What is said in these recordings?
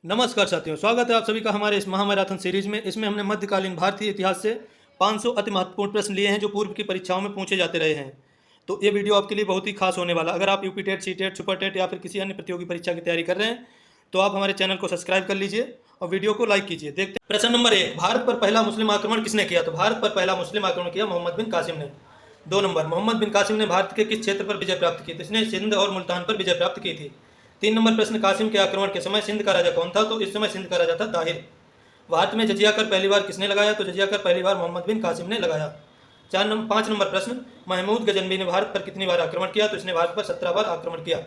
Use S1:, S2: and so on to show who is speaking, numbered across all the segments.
S1: नमस्कार साथियों, स्वागत है आप सभी का हमारे इस महामैराथन सीरीज में। इसमें हमने मध्यकालीन भारतीय इतिहास से 500 अति महत्वपूर्ण प्रश्न लिए हैं जो पूर्व की परीक्षाओं में पूछे जाते रहे हैं। तो ये वीडियो आपके लिए बहुत ही खास होने वाला। अगर आप UP TET, C TET, super TET या फिर किसी अन्य प्रतियोगी परीक्षा की तैयारी कर रहे हैं तो आप हमारे चैनल को सब्सक्राइब कर लीजिए और वीडियो को लाइक कीजिए। देखते हैं प्रश्न नंबर 1, भारत पर पहला मुस्लिम आक्रमण किसने किया? तो भारत पर पहला मुस्लिम आक्रमण किया मोहम्मद बिन कासिम ने। 2 नंबर, मोहम्मद बिन कासिम ने भारत के किस क्षेत्र पर विजय प्राप्त की? तो इसने सिंध और मुल्तान पर विजय प्राप्त की थी। 3 नंबर प्रश्न, कासिम के आक्रमण के समय सिंध का राजा कौन था? तो इस समय सिंध का राजा था दाहिर। भारत में जजिया कर पहली बार किसने लगाया? तो जजिया कर पहली बार मोहम्मद बिन कासिम ने लगाया। 5 नंबर प्रश्न, महमूद गजनबी ने भारत पर कितनी बार आक्रमण किया? तो इसने भारत पर 17 बार आक्रमण किया।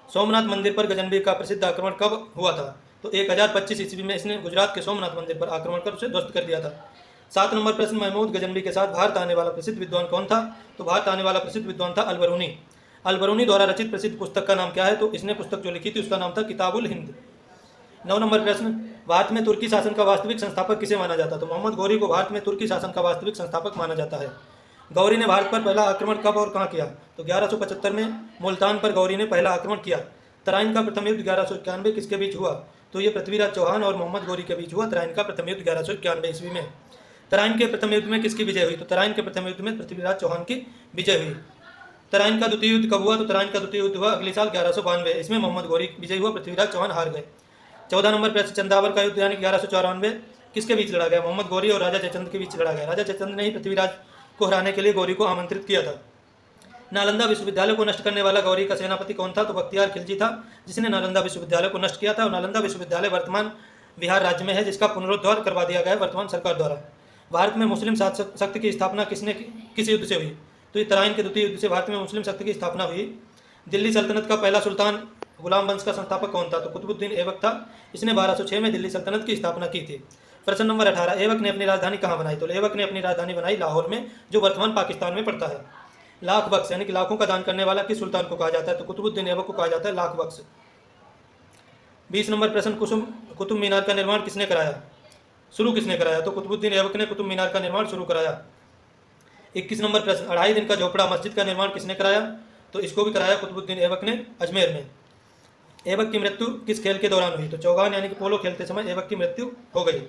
S1: सोमनाथ मंदिर पर गजनबी का प्रसिद्ध आक्रमण कब हुआ था? तो 1025 ईस्वी में इसने गुजरात के सोमनाथ मंदिर पर आक्रमण कर उसे ध्वस्त कर दिया था। 7 नंबर प्रश्न, महमूद गजनबी के साथ भारत आने वाला प्रसिद्ध विद्वान कौन था? तो भारत आने वाला प्रसिद्ध विद्वान था अलबरूनी। अलबरूनी द्वारा रचित प्रसिद्ध पुस्तक का नाम क्या है? तो इसने पुस्तक जो लिखी थी उसका नाम था किताबुल हिंद। 9 नंबर प्रश्न, भारत में तुर्की शासन का वास्तविक संस्थापक किसे माना जाता है? तो मोहम्मद गौरी को भारत में तुर्की शासन का वास्तविक संस्थापक माना जाता है। गौरी ने भारत पर पहला आक्रमण कब और कहाँ किया? तो 1175 में मुल्तान पर गौरी ने पहला आक्रमण किया। तराइन का प्रथम युद्ध 1191 किसके बीच हुआ? तो ये पृथ्वीराज चौहान और मोहम्मद गौरी के बीच हुआ तराइन का प्रथम युद्ध 1191 ईस्वी में। तराइन के प्रथम युद्ध में किसकी विजय हुई? तो तराइन के प्रथम युद्ध में पृथ्वीराज चौहान की विजय हुई। तराइन का द्वितीय युद्ध कब हुआ? तो तराइन का द्वितीय युद्ध हुआ अगले साल 1192। इसमें मोहम्मद गौरी विजय हुआ, पृथ्वीराज चौहान हार गए। 14 नंबर प्रश्न, चंदावर का युद्ध यानी 1194 किसके बीच लड़ा गया? मोहम्मद गौरी और राजा जयचंद के बीच लड़ा गया। राजा जयचंद ने ही पृथ्वीराज को हराने के लिए गौरी को आमंत्रित किया था। नालंदा विश्वविद्यालय को नष्ट करने वाला गौरी का सेनापति कौन था? तो बख्तियार खिलजी था, जिसने नालंदा विश्वविद्यालय को नष्ट किया था। और नालंदा विश्वविद्यालय वर्तमान बिहार राज्य में है, जिसका पुनरुद्धार करवा दिया गया है वर्तमान सरकार द्वारा। भारत में मुस्लिम शक्ति की स्थापना किस युद्ध से हुई? तो ये तराइन के द्वितीय युद्ध से भारत में मुस्लिम शक्ति की स्थापना हुई। दिल्ली सल्तनत का पहला सुल्तान गुलाम वंश का संस्थापक कौन था? तो कुतुबुद्दीन ऐबक था, इसने 1206 में दिल्ली सल्तनत की स्थापना की थी। प्रश्न नंबर 18, ऐबक ने अपनी राजधानी कहाँ बनाई? तो ऐबक ने अपनी राजधानी बनाई लाहौर में, जो वर्तमान पाकिस्तान में पड़ता है। लाख बख्श यानी कि लाखों का दान करने वाला किस सुल्तान को कहा जाता है? तो कुतुबुद्दीन ऐबक को कहा जाता है लाख बख्श। 20 नंबर प्रश्न, कुतुब मीनार का निर्माण किसने कराया? शुरू किसने कराया? तो कुतुबुद्दीन ऐबक ने कुतुब मीनार का निर्माण शुरू कराया। 21 नंबर प्रश्न, 2.5 दिन का झोपड़ा मस्जिद का निर्माण किसने कराया? तो इसको भी कराया कुतुबुद्दीन ऐबक ने अजमेर में। ऐबक की मृत्यु किस खेल के दौरान हुई? तो चौगान यानी कि पोलो खेलते समय ऐबक की मृत्यु हो गई।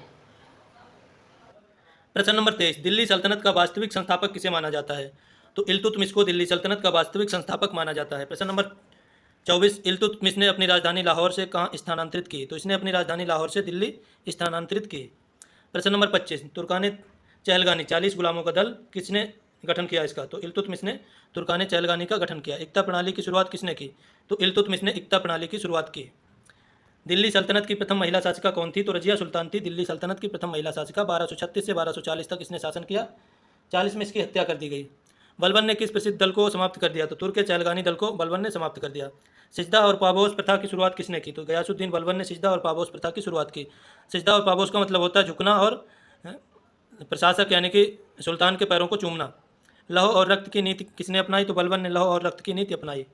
S1: प्रश्न नंबर 23, दिल्ली सल्तनत का वास्तविक संस्थापक किसे माना जाता है? तो इल्तुतमिश को दिल्ली सल्तनत का वास्तविक संस्थापक माना जाता है। प्रश्न नंबर 24, इल्तुतमिश ने अपनी राजधानी लाहौर से कहाँ स्थानांतरित की? तो इसने अपनी राजधानी लाहौर से दिल्ली स्थानांतरित की। प्रश्न नंबर 25, तुर्कान चहलगानी 40 गुलामों का दल किसने गठन किया इसका? तो इल्तुतमिश ने तुर्कान चहलगानी का गठन किया। एकता प्रणाली की शुरुआत किसने की? तो इल्तुतमिश ने एकता प्रणाली की शुरुआत की। दिल्ली सल्तनत की प्रथम महिला शासिका कौन थी? तो रजिया सुल्तान थी दिल्ली सल्तनत की प्रथम महिला शासिका। 1236 से 1240 तक इसने शासन किया। 40 में इसकी हत्या कर दी गई। बलबन ने किस प्रसिद्ध दल को समाप्त कर दिया? तो तुर्क चहलगानी दल को बलबन ने समाप्त कर दिया। सिजदा और पाबोस प्रथा की शुरुआत किसने की? तो गयासुद्दीन बलबन ने सिजदा और पाबोस प्रथा की शुरुआत की। सिजदा और पाबोस का मतलब होता है झुकना और प्रशासक यानी कि सुल्तान के पैरों को चूमना। लौह और रक्त की नीति किसने अपनाई? तो बलबन ने लौह और रक्त की नीति अपनाई।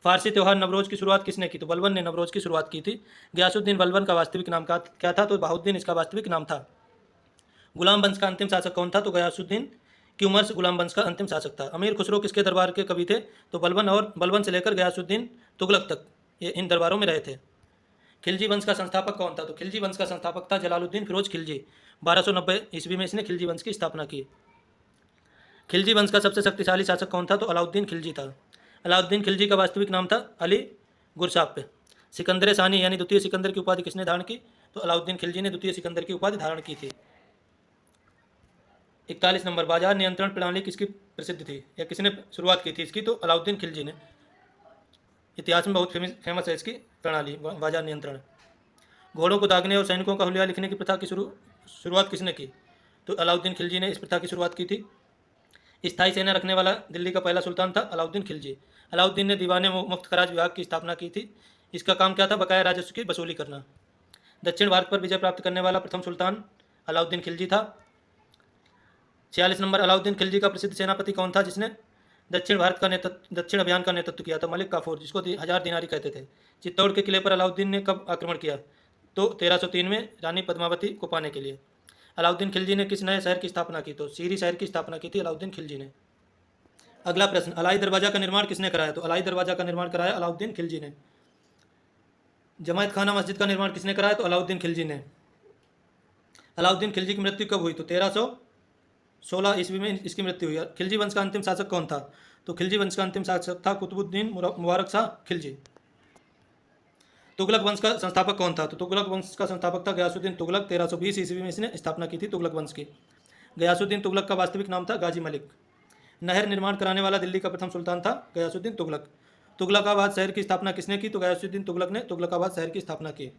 S1: फारसी त्यौहार नवरोज की शुरुआत किसने की? तो बलबन ने नवरोज की शुरुआत की थी। गयासुद्दीन बलबन का वास्तविक नाम क्या था? तो बहाउद्दीन इसका वास्तविक नाम था। गुलाम वंश का अंतिम शासक कौन था? तो गयासुद्दीन की उम्र से गुलाम वंश का अंतिम शासक था। अमीर खुसरो किसके दरबार के कवि थे? तो बलबन, और बलबन से लेकर गयासुद्दीन तुगलक तक ये इन दरबारों में रहे थे। खिलजी वंश का संस्थापक कौन था? तो खिलजी वंश का संस्थापक था जलालुद्दीन फिरोज खिलजी। 1290 ईस्वी में इसने खिलजी वंश की स्थापना की। खिलजी वंश का सबसे शक्तिशाली शासक कौन था? तो अलाउद्दीन खिलजी था। अलाउद्दीन खिलजी का वास्तविक नाम था अली गुरसाप। सिकंदर सानी यानी द्वितीय सिकंदर की उपाधि किसने धारण की? तो अलाउद्दीन खिलजी ने द्वितीय सिकंदर की उपाधि धारण की थी। 41 नंबर, बाजार नियंत्रण प्रणाली किसकी प्रसिद्ध थी या किसने शुरुआत की थी इसकी? तो अलाउद्दीन खिलजी ने। इतिहास में बहुत फेमस है इसकी प्रणाली बाजार नियंत्रण। घोड़ों को दागने और सैनिकों का हुलिया लिखने की प्रथा की शुरुआत किसने की? तो अलाउद्दीन खिलजी ने इस प्रथा की शुरुआत की थी। स्थायी सेना रखने वाला दिल्ली का पहला सुल्तान था अलाउद्दीन खिलजी। अलाउद्दीन ने दीवाने मुफ्त खराज विभाग की स्थापना की थी। इसका काम क्या था? बकाया राजस्व की वसूली करना। दक्षिण भारत पर विजय प्राप्त करने वाला प्रथम सुल्तान अलाउद्दीन खिलजी था। 46 नंबर, अलाउद्दीन खिलजी का प्रसिद्ध सेनापति कौन था जिसने दक्षिण अभियान का नेतृत्व किया? था मलिक काफूर, जिसको 1000 दिनारी कहते थे। चित्तौड़ के किले पर अलाउद्दीन ने कब आक्रमण किया? तो 1303 में रानी पद्मावती को पाने के लिए। अलाउद्दीन खिलजी ने किस नए शहर की स्थापना की? तो सीरी शहर की स्थापना की थी अलाउद्दीन खिलजी ने। अगला प्रश्न, अलाई दरवाजा का निर्माण किसने कराया? तो अलाई दरवाजा का निर्माण कराया अलाउद्दीन खिलजी ने। जमायत खाना मस्जिद का निर्माण किसने कराया? तो अलाउद्दीन खिलजी ने। अलाउद्दीन खिलजी की मृत्यु कब हुई? तो 1316 ईस्वी में इसकी मृत्यु हुई। खिलजी वंश का अंतिम शासक कौन था? तो खिलजी वंश का अंतिम शासक था कुतुबुद्दीन मुबारक शाह खिलजी। तुगलक वंश का संस्थापक कौन था? तो तुगलक वंश का संस्थापक था गयासुद्दीन तुगलक। 1320 ईस्वी में इसने स्थापना की थी तुगलक वंश की। गयासुद्दीन तुगलक का वास्तविक नाम था गाजी मलिक। नहर निर्माण कराने वाला दिल्ली का प्रथम सुल्तान था गयासुद्दीन तुगलक। तुगलकाबाद शहर की स्थापना किसने की? तो गयासुद्दीन तुगलक ने तुगलकाबाद शहर की स्थापना की।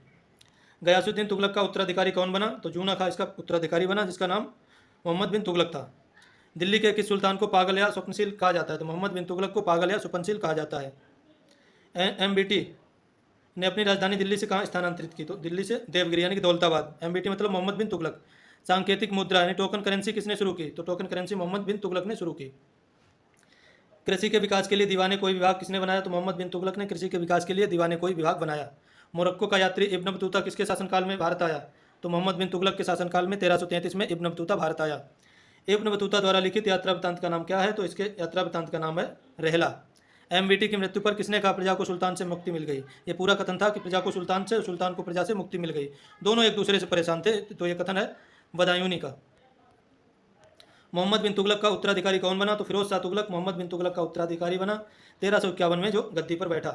S1: गयासुद्दीन तुगलक का उत्तराधिकारी कौन बना? तो जूना खां इसका उत्तराधिकारी बना, जिसका नाम मोहम्मद बिन तुगलक था। दिल्ली के किस सुल्तान को पागल या स्वप्नशील कहा जाता है? तो मोहम्मद बिन तुगलक को पागल या स्वप्नशील कहा जाता है। एमबीटी ने अपनी राजधानी दिल्ली से कहाँ स्थानांतरित की? तो दिल्ली से देवगिरी यानी कि दौलताबाद। एमबीटी मतलब मोहम्मद बिन तुगलक। सांकेतिक मुद्रा यानी टोकन करेंसी किसने शुरू की? तो टोकन करेंसी मोहम्मद बिन तुगलक ने शुरू की। कृषि के विकास के लिए दीवाने कोई विभाग किसने बनाया? तो मोहम्मद बिन तुगलक ने कृषि के विकास के लिए दीवाने कोई विभाग बनाया। मोरक्को का यात्री इब्न बतूता किसके शासनकाल में भारत आया? तो मोहम्मद बिन तुगलक के शासनकाल में 1333 में इब्न बतूता भारत आया। इब्न बतूता द्वारा लिखित यात्रा वृत्तांत का नाम क्या है? तो इसके यात्रा वृत्तांत का नाम है रहला। एमबीटी की मृत्यु पर किसने कहा प्रजा को सुल्तान से मुक्ति मिल गई? ये पूरा कथन था कि प्रजा को सुल्तान से, सुल्तान को प्रजा से मुक्ति मिल गई। दोनों एक दूसरे से परेशान थे, तो ये कथन है बदायूनी का। मोहम्मद बिन तुगलक का उत्तराधिकारी कौन बना? तो फिरोज शाह तुगलक मोहम्मद बिन तुगलक का उत्तराधिकारी बना 1351 में, जो गद्दी पर बैठा।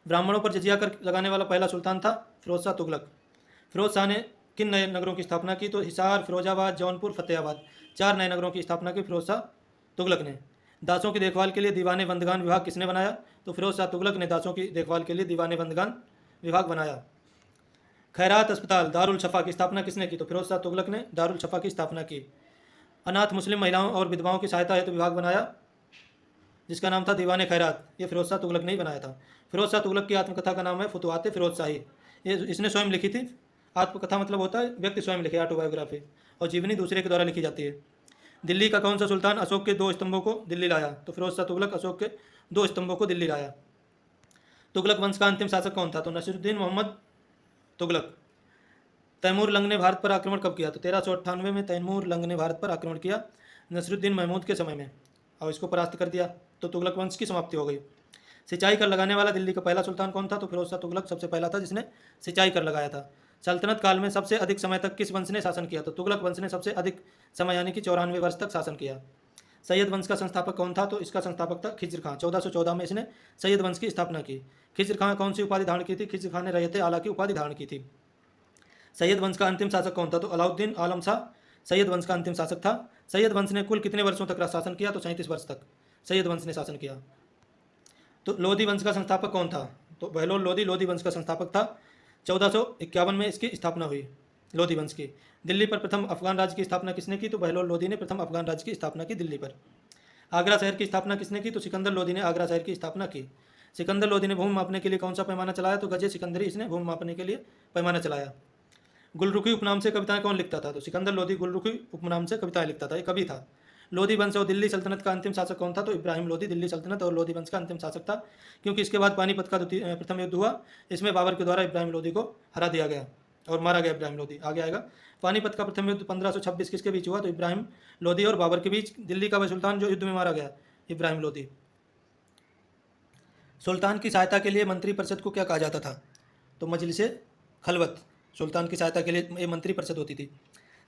S1: ब्राह्मणों पर जजिया कर लगाने वाला पहला सुल्तान था फिरोज शाह तुगलक। फिरोज शाह ने किन नए नगरों की स्थापना की? तो हिसार, फिरोजाबाद, जौनपुर, फतेहाबाद। 4 नए नगरों की स्थापना की फिरोज शाह तुगलक ने। दासों की देखभाल के लिए दीवाने बंदगान विभाग किसने बनाया? तो फिरोज शाह तुगलक ने दासों की देखभाल के लिए दीवाने बंदगान विभाग बनाया। खैरात अस्पताल दारुल शफा की स्थापना किसने की? तो फिरोज शाह तुगलक ने दारुल शफा की स्थापना की। अनाथ मुस्लिम महिलाओं और विधवाओं की सहायता हेतु विभाग बनाया, जिसका नाम था दीवाने खैरात। ये फिरोज शाह तुगलक ने ही बनाया था। फिरोज शाह तुगलक की आत्मकथा का नाम है फुतुहात फिरोज शाही। ये इसने स्वयं लिखी थी। आत्मकथा मतलब होता है व्यक्ति स्वयं लिखे, ऑटोबायोग्राफी, और जीवनी दूसरे के द्वारा लिखी जाती है। दिल्ली का कौन सा सुल्तान अशोक के 2 स्तंभों को दिल्ली लाया? तो फिरोज शाह तुगलक अशोक के 2 स्तंभों को दिल्ली लाया। तुगलक वंश का अंतिम शासक कौन था? तो नसीरुद्दीन मोहम्मद तुगलक। तैमूर लंग ने भारत पर आक्रमण कब किया? तो 1398 में तैमूर लंग ने भारत पर आक्रमण किया नसीरुद्दीन महमूद के समय में, और इसको परास्त कर दिया, तो तुगलक वंश की समाप्ति हो गई। सिंचाई कर लगाने वाला दिल्ली का पहला सुल्तान कौन था? तो फिरोज शाह तुगलक सबसे पहला था जिसने सिंचाई कर लगाया था। सल्तनत काल में सबसे अधिक समय तक किस वंश ने शासन किया? तो तुगलक वंश ने सबसे अधिक समय यानी कि 94 वर्ष तक शासन किया। सैयद वंश का संस्थापक कौन था? तो इसका संस्थापक था खिज्र खां। 1414 में इसने सैयद वंश की स्थापना की। खिज्र खां कौन सी उपाधि धारण की थी? खिज्र खां ने रयत आला की उपाधि धारण की थी। सैयद वंश का अंतिम शासक कौन था? तो अलाउद्दीन आलम शाह सैयद वंश का अंतिम शासक था। सैयद वंश ने कुल कितने वर्षों तक शासन किया? तो 37 वर्ष तक सैयद वंश ने शासन किया। तो लोधी वंश का संस्थापक कौन था? तो बहलोल लोधी लोधी वंश का संस्थापक था। 1451 में इसकी स्थापना हुई लोधी वंश की। दिल्ली पर प्रथम अफगान राज्य की स्थापना किसने की? तो बहलोल लोधी ने प्रथम अफगान राज्य की स्थापना की दिल्ली पर। आगरा शहर की स्थापना किसने की? तो सिकंदर लोधी ने आगरा शहर की स्थापना की। सिकंदर लोधी ने भूमि मापने के लिए कौन सा पैमाना चलाया? तो गजे सिकंदरी इसने भूमि मापने के लिए पैमाना चलाया। गुलरुखी उपनाम से कविताएं कौन लिखता था? तो सिकंदर लोधी गुलरुखी उपनाम से कविताएं लिखता था, ये कवि था। लोधी वंश और दिल्ली सल्तनत का अंतिम शासक कौन था? तो इब्राहिम लोधी दिल्ली सल्तनत और लोधी वंश का अंतिम शासक था, क्योंकि इसके बाद पानीपत का प्रथम युद्ध हुआ। इसमें बाबर के द्वारा इब्राहिम लोधी को हरा दिया गया और मारा गया इब्राहिम लोधी। आगे आएगा। पानीपत का प्रथम युद्ध 1526 किसके बीच हुआ? तो इब्राहिम लोधी और बाबर के बीच। दिल्ली का वह सुल्तान जो युद्ध में मारा गया इब्राहिम लोधी। सुल्तान की सहायता के लिए मंत्री परिषद को क्या कहा जाता था? तो मजलिस खलवत। सुल्तान की सहायता के लिए ये मंत्री परिषद होती थी।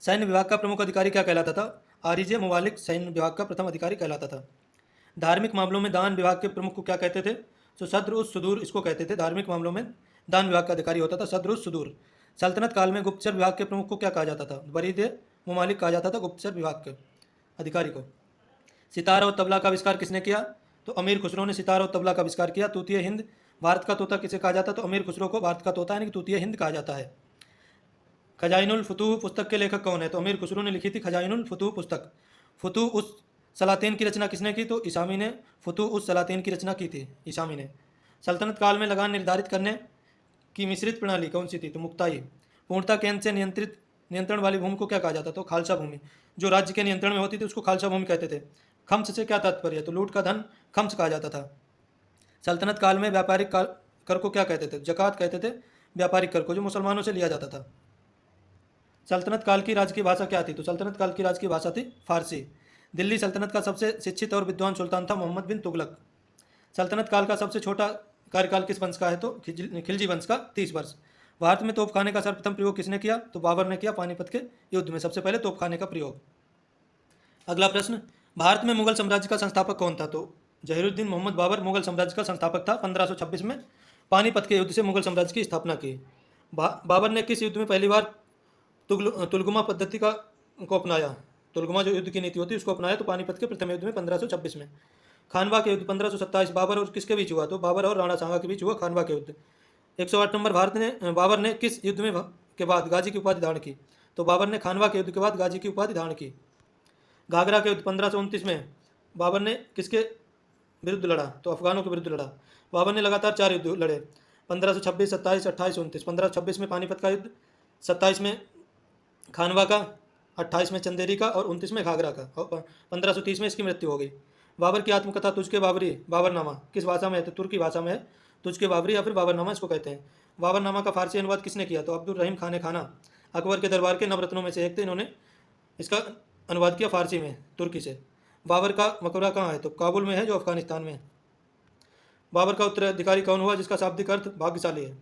S1: सैन्य विभाग का प्रमुख अधिकारी क्या कहलाता था? आरिजे मुवालिक सैन्य विभाग का प्रथम अधिकारी कहलाता था। धार्मिक मामलों में दान विभाग के प्रमुख को क्या कहते थे? तो सद्र उस सुदूर इसको कहते थे। धार्मिक मामलों में दान विभाग का अधिकारी होता था सद्र उस सुदूर। सल्तनत काल में गुप्तचर विभाग के प्रमुख को क्या कहा जाता था? बरीदे मुमालिक कहा जाता था गुप्तचर विभाग के अधिकारी को। सितार और तबला का आविष्कार किसने किया? तो अमीर खुसरो ने सितार और तबला का आविष्कार किया। तूतीय हिंद भारत का तोता किसे कहा जाता? तो अमीर खुसरो को भारत का तोता यानी कि तूतीय हिंद कहा जाता है। खजाइनुल फुतूह पुस्तक के लेखक कौन है? तो अमीर खुसरो ने लिखी थी खजाइनुल फुतूह पुस्तक। फुतूह उस सलातीन की रचना किसने की? तो ईसामी ने फुतूह उस सलातीन की रचना की थी, ईसामी ने। सल्तनत काल में लगान निर्धारित करने की मिश्रित प्रणाली कौन सी थी? तो मुक्ताई। पूर्णता केंद्र से नियंत्रण वाली भूमि को क्या कहा जाता? तो खालसा भूमि। जो राज्य के नियंत्रण में होती थी उसको खालसा भूमि कहते थे। खम्स से क्या तात्पर्य है? तो लूट का धन खम्स कहा जाता था। सल्तनत काल में व्यापारिक कर को क्या कहते थे? जकात कहते थे व्यापारिक कर को, जो मुसलमानों से लिया जाता था। सल्तनत काल की राजकीय भाषा क्या थी? तो सल्तनत काल की राजकीय भाषा थी फारसी। दिल्ली सल्तनत का सबसे शिक्षित और विद्वान सुल्तान था मोहम्मद बिन तुगलक। सल्तनत काल का सबसे छोटा कार्यकाल किस वंश का है? तो खिलजी वंश का 30 वर्ष। भारत में तोपखाने का सर्वप्रथम प्रयोग किसने किया? तो बाबर ने किया पानीपत के युद्ध में सबसे पहले तोपखाने का प्रयोग। अगला प्रश्न, भारत में मुगल साम्राज्य का संस्थापक कौन था? तो जहीरुद्दीन मोहम्मद बाबर मुगल साम्राज्य का संस्थापक था। 1526 में पानीपत के युद्ध से मुगल साम्राज्य की स्थापना की। बाबर ने किस युद्ध में पहली बार तुलगुमा पद्धति को अपनाया? तुलगुमा जो युद्ध की नीति होती है उसको अपनाया, तो पानीपत के प्रथम युद्ध में 1526 में। खानवा के युद्ध 1527 बाबर और किसके बीच हुआ? तो बाबर और राणा सांगा के बीच हुआ खानवा के युद्ध। 108 नंबर, बाबर ने किस युद्ध में के बाद गाजी की उपाधि धारण की? तो बाबर ने खानवा के युद्ध के बाद गाजी की उपाधि धारण की। घाघरा के युद्ध 1529 में बाबर ने किसके विरुद्ध लड़ा? तो अफगानों के विरुद्ध लड़ा। बाबर ने लगातार 4 युद्ध लड़े, 1526, 27, 28, 29। 1526 में पानीपत का युद्ध, 27 में खानवा का, 28 में चंदेरी का और 29 में घाघरा का, और 1530 में इसकी मृत्यु हो गई। बाबर की आत्मकथा तुझके बाबरी बाबरनामा किस भाषा में है? तो तुर्की भाषा में है। तुझके बाबरी या फिर बाबरनामा इसको कहते हैं। बाबरनामा का फारसी अनुवाद किसने किया? तो अब्दुल रहीम खान खाना, अकबर के दरबार के नवरत्नों में से एक थे, इन्होंने इसका अनुवाद किया फारसी में तुर्की से। बाबर का मकबरा कहाँ है? तो काबुल में है, जो अफगानिस्तान में है। बाबर का उत्तराधिकारी कौन हुआ जिसका शाब्दिक अर्थ भाग्यशाली है?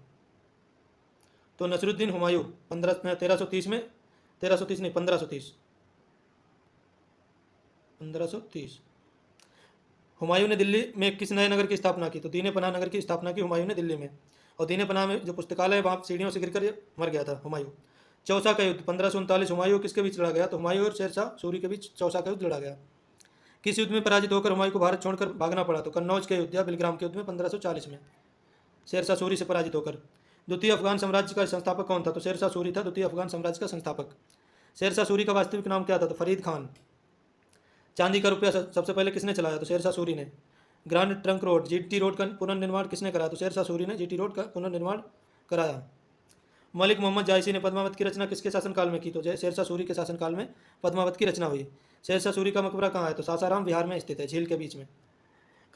S1: तो नसरुद्दीन हुमायूं 1330 में, 1330 नहीं 1530। हुमायूं ने दिल्ली में किस नए नगर की स्थापना की? तो दीन पनाह नगर की स्थापना की हुमायूं ने दिल्ली में। और दीन पनाह में जो पुस्तकालय है वहाँ सीढ़ियों से गिरकर मर गया था हुमायूं। चौसा का युद्ध 1539 हुमायूं किसके बीच लड़ा गया? तो हुमायूं और शेरशाह सूरी के बीच चौसा का युद्ध लड़ा गया। किस युद्ध में पराजित होकर हुमायूं को भारत छोड़कर भागना पड़ा? तो कन्नौज के युद्ध या बिलग्राम के युद्ध में 1540 में शेरशाह सूरी से पराजित होकर। द्वितीय अफगान साम्राज्य का संस्थापक कौन था? तो शेरशाह सूरी था द्वितीय अफगान साम्राज्य का संस्थापक। शेरशाह सूरी का वास्तविक नाम क्या था? तो फरीद खान। चांदी का रुपया सबसे पहले किसने चलाया? तो शेरशाह सूरी ने। Grand trunk road, GT road का पुनर्निर्माण किसने कराया? तो शेरशाह सूरी ने जीटी रोड का पुनर्निर्माण कराया। मलिक मोहम्मद जायसी ने पद्मावत की रचना किसके शासनकाल में की? तो शेरशाह सूरी के शासनकाल में पद्मावत की रचना हुई। शेरशाह सूरी का मकबरा कहाँ है? तो सासाराम बिहार में स्थित है, झील के बीच में।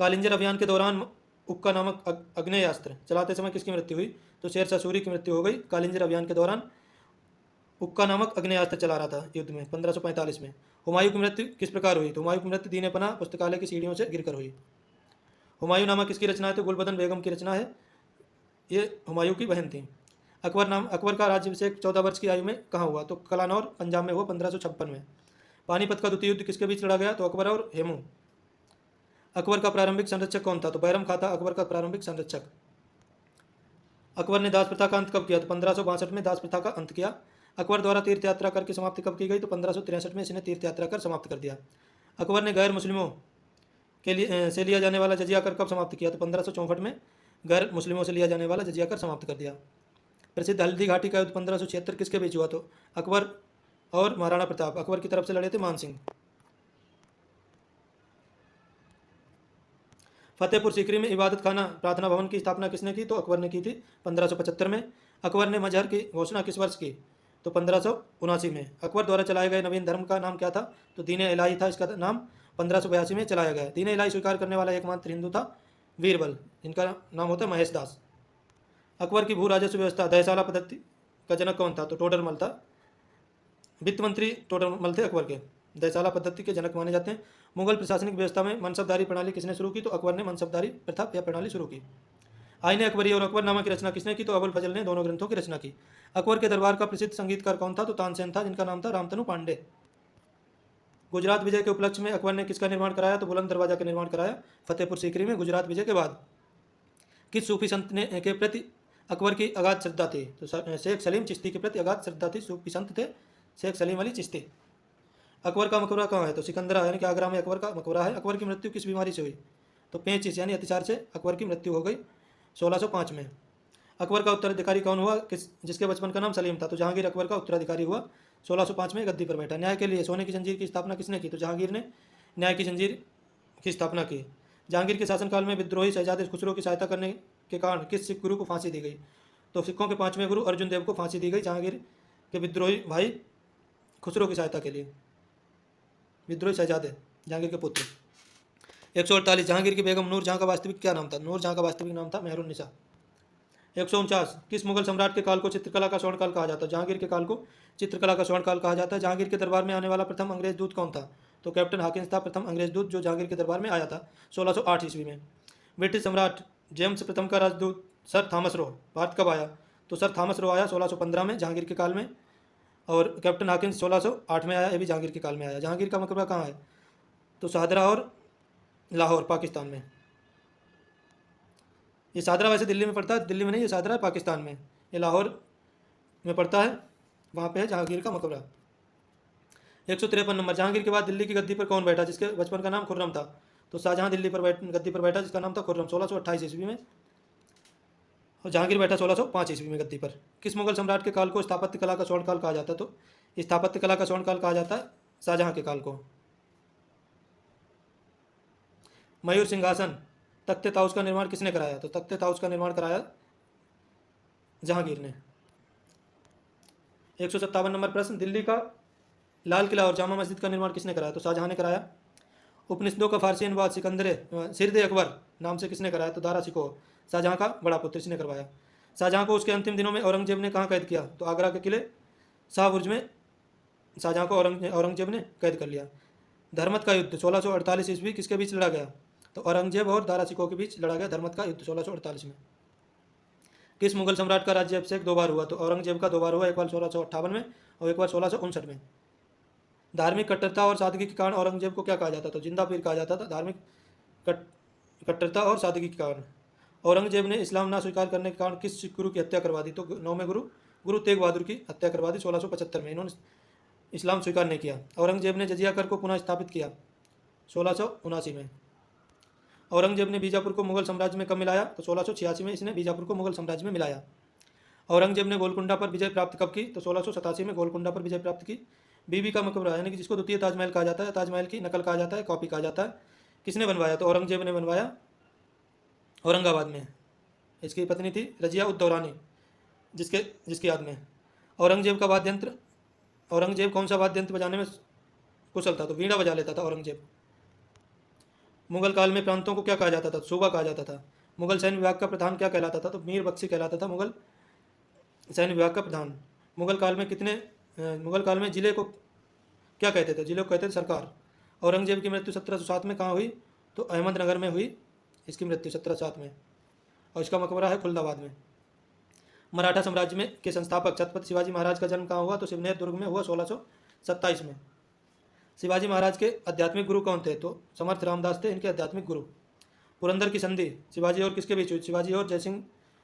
S1: कालिंजर अभियान के दौरान उक्का नामक अग्नेयास्त्र चलाते समय किसकी मृत्यु हुई? तो शेरशाह सूरी की मृत्यु हो गई कालिंजर अभियान के दौरान। उक्का नामक अग्नेयास्त्र चला रहा था युद्ध में 1545 में। हुमायूं की मृत्यु किस प्रकार हुई? तो हुमायूं की मृत्यु दीन पनाह पुस्तकालय की सीढ़ियों से गिरकर हुई। हुमायूं नामा किसकी रचना है? तो गुलबदन बेगम की रचना है, ये हुमायूं की बहन थी। अकबर का राज्याभिषेक 14 वर्ष की आयु में कहाँ हुआ? तो कलानौर पंजाब में हुआ 1556 में। पानीपत का द्वितीय युद्ध किसके बीच लड़ा गया? तो अकबर और हेमू। अकबर का प्रारंभिक संरक्षक कौन था? तो बैरम खां था अकबर का प्रारंभिक संरक्षक। अकबर ने दास प्रथा का अंत कब किया? तो 1562 में दास प्रथा का अंत किया। अकबर द्वारा तीर्थ यात्रा करके समाप्ति कब की गई? तो 1563 में इसने तीर्थ यात्रा कर समाप्त कर दिया। अकबर ने गैर मुस्लिमों के लिए से लिया जाने वाला जजिया कर कब समाप्त किया? तो 1564 में गैर मुस्लिमों से लिया जाने वाला जजिया कर समाप्त कर दिया। प्रसिद्ध हल्दी घाटी का युद्ध 1576 किसके बीच हुआ? तो अकबर और महाराणा प्रताप। अकबर की तरफ से लड़े थे मान सिंह। फतेहपुर सीकरी में इबादत खाना प्रार्थना भवन की स्थापना किसने की? तो अकबर ने की थी 1575 में। अकबर ने मजहर की घोषणा किस वर्ष की? तो 1579 में। अकबर द्वारा चलाए गए नवीन धर्म का नाम क्या था? तो दीन इलाही था इसका नाम। 1582 में चलाया गया। दीन इलाही स्वीकार करने वाला एकमात्र हिंदू था बीरबल, जिनका नाम होता है महेश दास। अकबर की भू राजस्व व्यवस्था दहसाला पद्धति का जनक कौन था? तो टोडरमल था। वित्त मंत्री टोडरमल थे अकबर के, दहसाला पद्धति के जनक माने जाते हैं। मुगल प्रशासनिक व्यवस्था में मनसबदारी प्रणाली किसने शुरू की? तो अकबर ने मनसबदारी प्रथा या प्रणाली शुरू की। आईने अकबरी और अकबरनामा की रचना किसने की? तो अबुल फजल ने दोनों ग्रंथों की रचना की। अकबर के दरबार का प्रसिद्ध संगीतकार कौन था? तो तानसेन था, जिनका नाम था रामतनु पांडे। गुजरात विजय के उपलक्ष्य में अकबर ने किसका निर्माण कराया? तो बुलंद दरवाजा का निर्माण कराया फतेहपुर सीकरी में गुजरात विजय के बाद। किस सूफी संत ने के प्रति अकबर की अगाध श्रद्धा थी? तो शेख सलीम चिश्ती के प्रति अगाध श्रद्धा थी। सूफी संत थे शेख सलीम अली चिश्ती। अकबर का मकबरा कहाँ है? तो सिकंदरा यानी कि आगरा में अकबर का मकबरा है। अकबर की मृत्यु किस बीमारी से हुई? तो पेचिश यानी अतिसार से अकबर की मृत्यु हो गई 1605 में। अकबर का उत्तराधिकारी कौन हुआ जिसके बचपन का नाम सलीम था? तो जहांगीर अकबर का उत्तराधिकारी हुआ। 1605 में गद्दी पर बैठा। न्याय के लिए सोने की जंजीर की स्थापना किसने की? तो जहांगीर ने न्याय की जंजीर की स्थापना की। जहांगीर के शासनकाल में विद्रोही शहजादे खुसरो की सहायता करने के कारण किस सिख गुरु को फांसी दी गई? तो सिखों के 5वें गुरु अर्जुन देव को फांसी दी गई जहांगीर के विद्रोही भाई खुसरो की सहायता के लिए। विद्रोही शहजादे जहांगीर के पुत्र। 148 जहांगीर की बेगम नूर जहां का वास्तविक क्या नाम था? नूर जहां का वास्तविक नाम था मेहरुन्निसा। 149 किस मुगल सम्राट के काल को चित्रकला का स्वर्णकाल कहा जाता है? जहांगीर के काल को चित्रकला का स्वर्णकाल कहा जाता है। जहांगीर के दरबार में आने वाला प्रथम अंग्रेज दूत कौन था? तो कैप्टन हाकिंस था प्रथम अंग्रेज दूत जो जहांगीर के दरबार में आया था 1608 ईस्वी में। ब्रिटिश सम्राट जेम्स प्रथम का राजदूत सर थॉमस रो भारत कब आया? तो सर थॉमस रो आया 1615 में जहांगीर के काल में, और कैप्टन हॉकिंस 1608 में आया, ये भी जहांगीर के काल में आया। जहांगीर का मकबरा कहाँ है? तो शाहदरा और लाहौर पाकिस्तान में। ये शाहदरा वैसे दिल्ली में पड़ता है, दिल्ली में नहीं, ये शाहदरा पाकिस्तान में, ये लाहौर में पड़ता है, वहाँ पे है जहांगीर का मकबरा। 153 नंबर, जहांगीर के बाद दिल्ली की गद्दी पर कौन बैठा जिसके बचपन का नाम खुर्रम था? तो शाहजहां दिल्ली पर गद्दी पर बैठा जिसका नाम था खुर्रम 1628 ईस्वी में, और जहांगीर बैठा 1605 ईस्वी में गद्दी पर। किस मुगल सम्राट के काल को स्थापत्य कला का स्वर्णकाल कहा जाता है? तो स्थापत्य कला का स्वर्णकाल कहा जाता है शाहजहां के काल को। मयूर सिंहासन तख्ते ताउस का निर्माण किसने कराया? तो तख्ते ताउस का निर्माण कराया जहांगीर ने। 157 नंबर प्रश्न, दिल्ली का लाल किला और जामा मस्जिद का निर्माण किसने कराया? तो शाहजहां ने कराया। उपनिषदों का फारसी अनुवाद सिरदे अकबर नाम से किसने कराया? तो दारा शिकोह, शाहजहां का बड़ा पुत्र, इसने करवाया। शाहजहां को उसके अंतिम दिनों में औरंगजेब ने कहाँ कैद किया? तो आगरा के किले शाहबुर्ज में शाहजहां को औरंगजेब ने कैद कर लिया। धर्मत का युद्ध 1648 ईस्वी किसके बीच लड़ा गया? तो औरंगजेब और दारा शिकोह के बीच लड़ा गया धर्मत का युद्ध 1648 में। किस मुगल सम्राट का राज्याभिषेक 2 बार हुआ? तो औरंगजेब का 2 बार हुआ, एक बार 1658 में और एक बार 1659 में। धार्मिक कट्टरता और सादगी के कारण औरंगजेब को क्या कहा जाता था? तो जिंदा पीर कहा जाता था, धार्मिक कट्टरता और सादगी के कारण। औरंगजेब ने इस्लाम ना स्वीकार करने के कारण किस सिख गुरु की हत्या करवा दी? तो 9वें गुरु तेग बहादुर की हत्या करवा दी 1675 में, इन्होंने इस्लाम स्वीकार नहीं किया। औरंगजेब ने जजिया कर को पुनः स्थापित किया 1679 में। औरंगजेब ने बीजापुर को मुगल साम्राज्य में कब मिलाया? तो 1686 में इसने बीजापुर को मुगल साम्राज्य में मिलाया। औरंगजेब ने गोलकुंडा पर विजय प्राप्त कब की? तो 1687 में गोलकुंडा पर विजय प्राप्त की। बीबी का मकबरा यानी कि जिसको द्वितीय ताजमहल कहा जाता है, ताजमहल की नकल कहा जाता है, कॉपी कहा जाता है, किसने बनवाया? तो औरंगजेब ने बनवाया औरंगाबाद में। इसकी पत्नी थी रजिया उद दौरानी, जिसकी याद में। औरंगजेब का वाद्यंत्र, औरंगजेब कौन सा वाद्यंत्र बजाने में कुशल था? तो वीणा बजा लेता था औरंगजेब। मुगल काल में प्रांतों को क्या कहा जाता था? सूबा कहा जाता था। मुगल सैन्य विभाग का प्रधान क्या कहलाता था? तो मीर बख्शी कहलाता था मुगल सैन्य विभाग का प्रधान। मुगल काल में जिले को क्या कहते थे? जिले को कहते थे सरकार। औरंगजेब की मृत्यु 1707 में कहाँ हुई? तो अहमदनगर में हुई इसकी मृत्यु 1707 में, और इसका मकबरा है खुलदाबाद में। मराठा साम्राज्य में के संस्थापक छत्रपति शिवाजी महाराज का जन्म कहाँ हुआ? तो शिवनेर दुर्ग में हुआ 1627 में। शिवाजी महाराज के आध्यात्मिक गुरु कौन थे? तो समर्थ रामदास थे इनके आध्यात्मिक गुरु। पुरंदर की संधि शिवाजी और किसके बीच हुई? शिवाजी और जयसिंह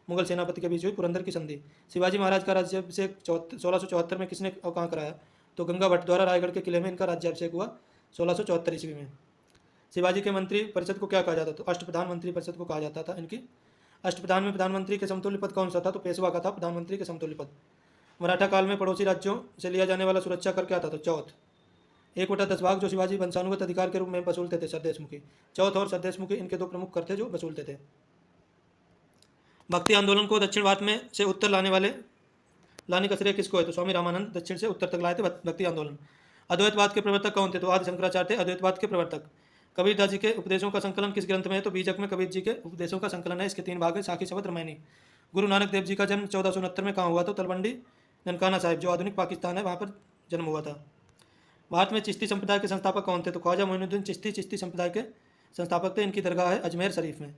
S1: मुगल सेनापति के बीच हुई पुरंदर की संधि। शिवाजी महाराज का राज्याभिषेक 1674 में किसने और कहाँ कराया? तो गंगा भट्ट द्वारा रायगढ़ के किले में इनका राज्याभिषेक हुआ 1674 ईस्वी में। शिवाजी के मंत्री परिषद को क्या कहा जाता? तो अष्टप्रधान मंत्री परिषद को कहा जाता था इनकी। अष्टप्रधान में प्रधानमंत्री के समतुल्य पद कौन सा था? तो पेशवा का था प्रधानमंत्री के समतुल्य पद। मराठा काल में पड़ोसी राज्यों से लिया जाने वाला सुरक्षा कर क्या था? तो चौथ, 1/10 भाग जो शिवाजी वंशानुगत अधिकार के रूप में वसूलते थे सरदेशमुखी। चौथ और सरदेशमुखी इनके 2 प्रमुख कर थे जो वसूलते थे। भक्ति आंदोलन को दक्षिण भारत में से उत्तर लाने का श्रेय किसको है? तो स्वामी रामानंद दक्षिण से उत्तर तक लाए थे भक्ति आंदोलन। अद्वैतवाद के प्रवर्तक कौन थे? तो आदि शंकराचार्य थे अद्वैतवाद के प्रवर्तक। कबीरदास जी के उपदेशों का संकलन किस ग्रंथ में है? तो बीजक में कबीर जी के उपदेशों का संकलन है। इसके 3 भाग है, साखी, शबद, रामायणी। गुरु नानक देव जी का जन्म 1469 में कहाँ हुआ? तो तलवंडी ननकाना साहिब जो आधुनिक पाकिस्तान है वहाँ पर जन्म हुआ था। भारत में चिश्ती संप्रदाय के संस्थापक कौन थे? तो ख्वाजा मोइनुद्दीन चिश्ती संप्रदाय के संस्थापक थे। इनकी दरगाह है अजमेर शरीफ में।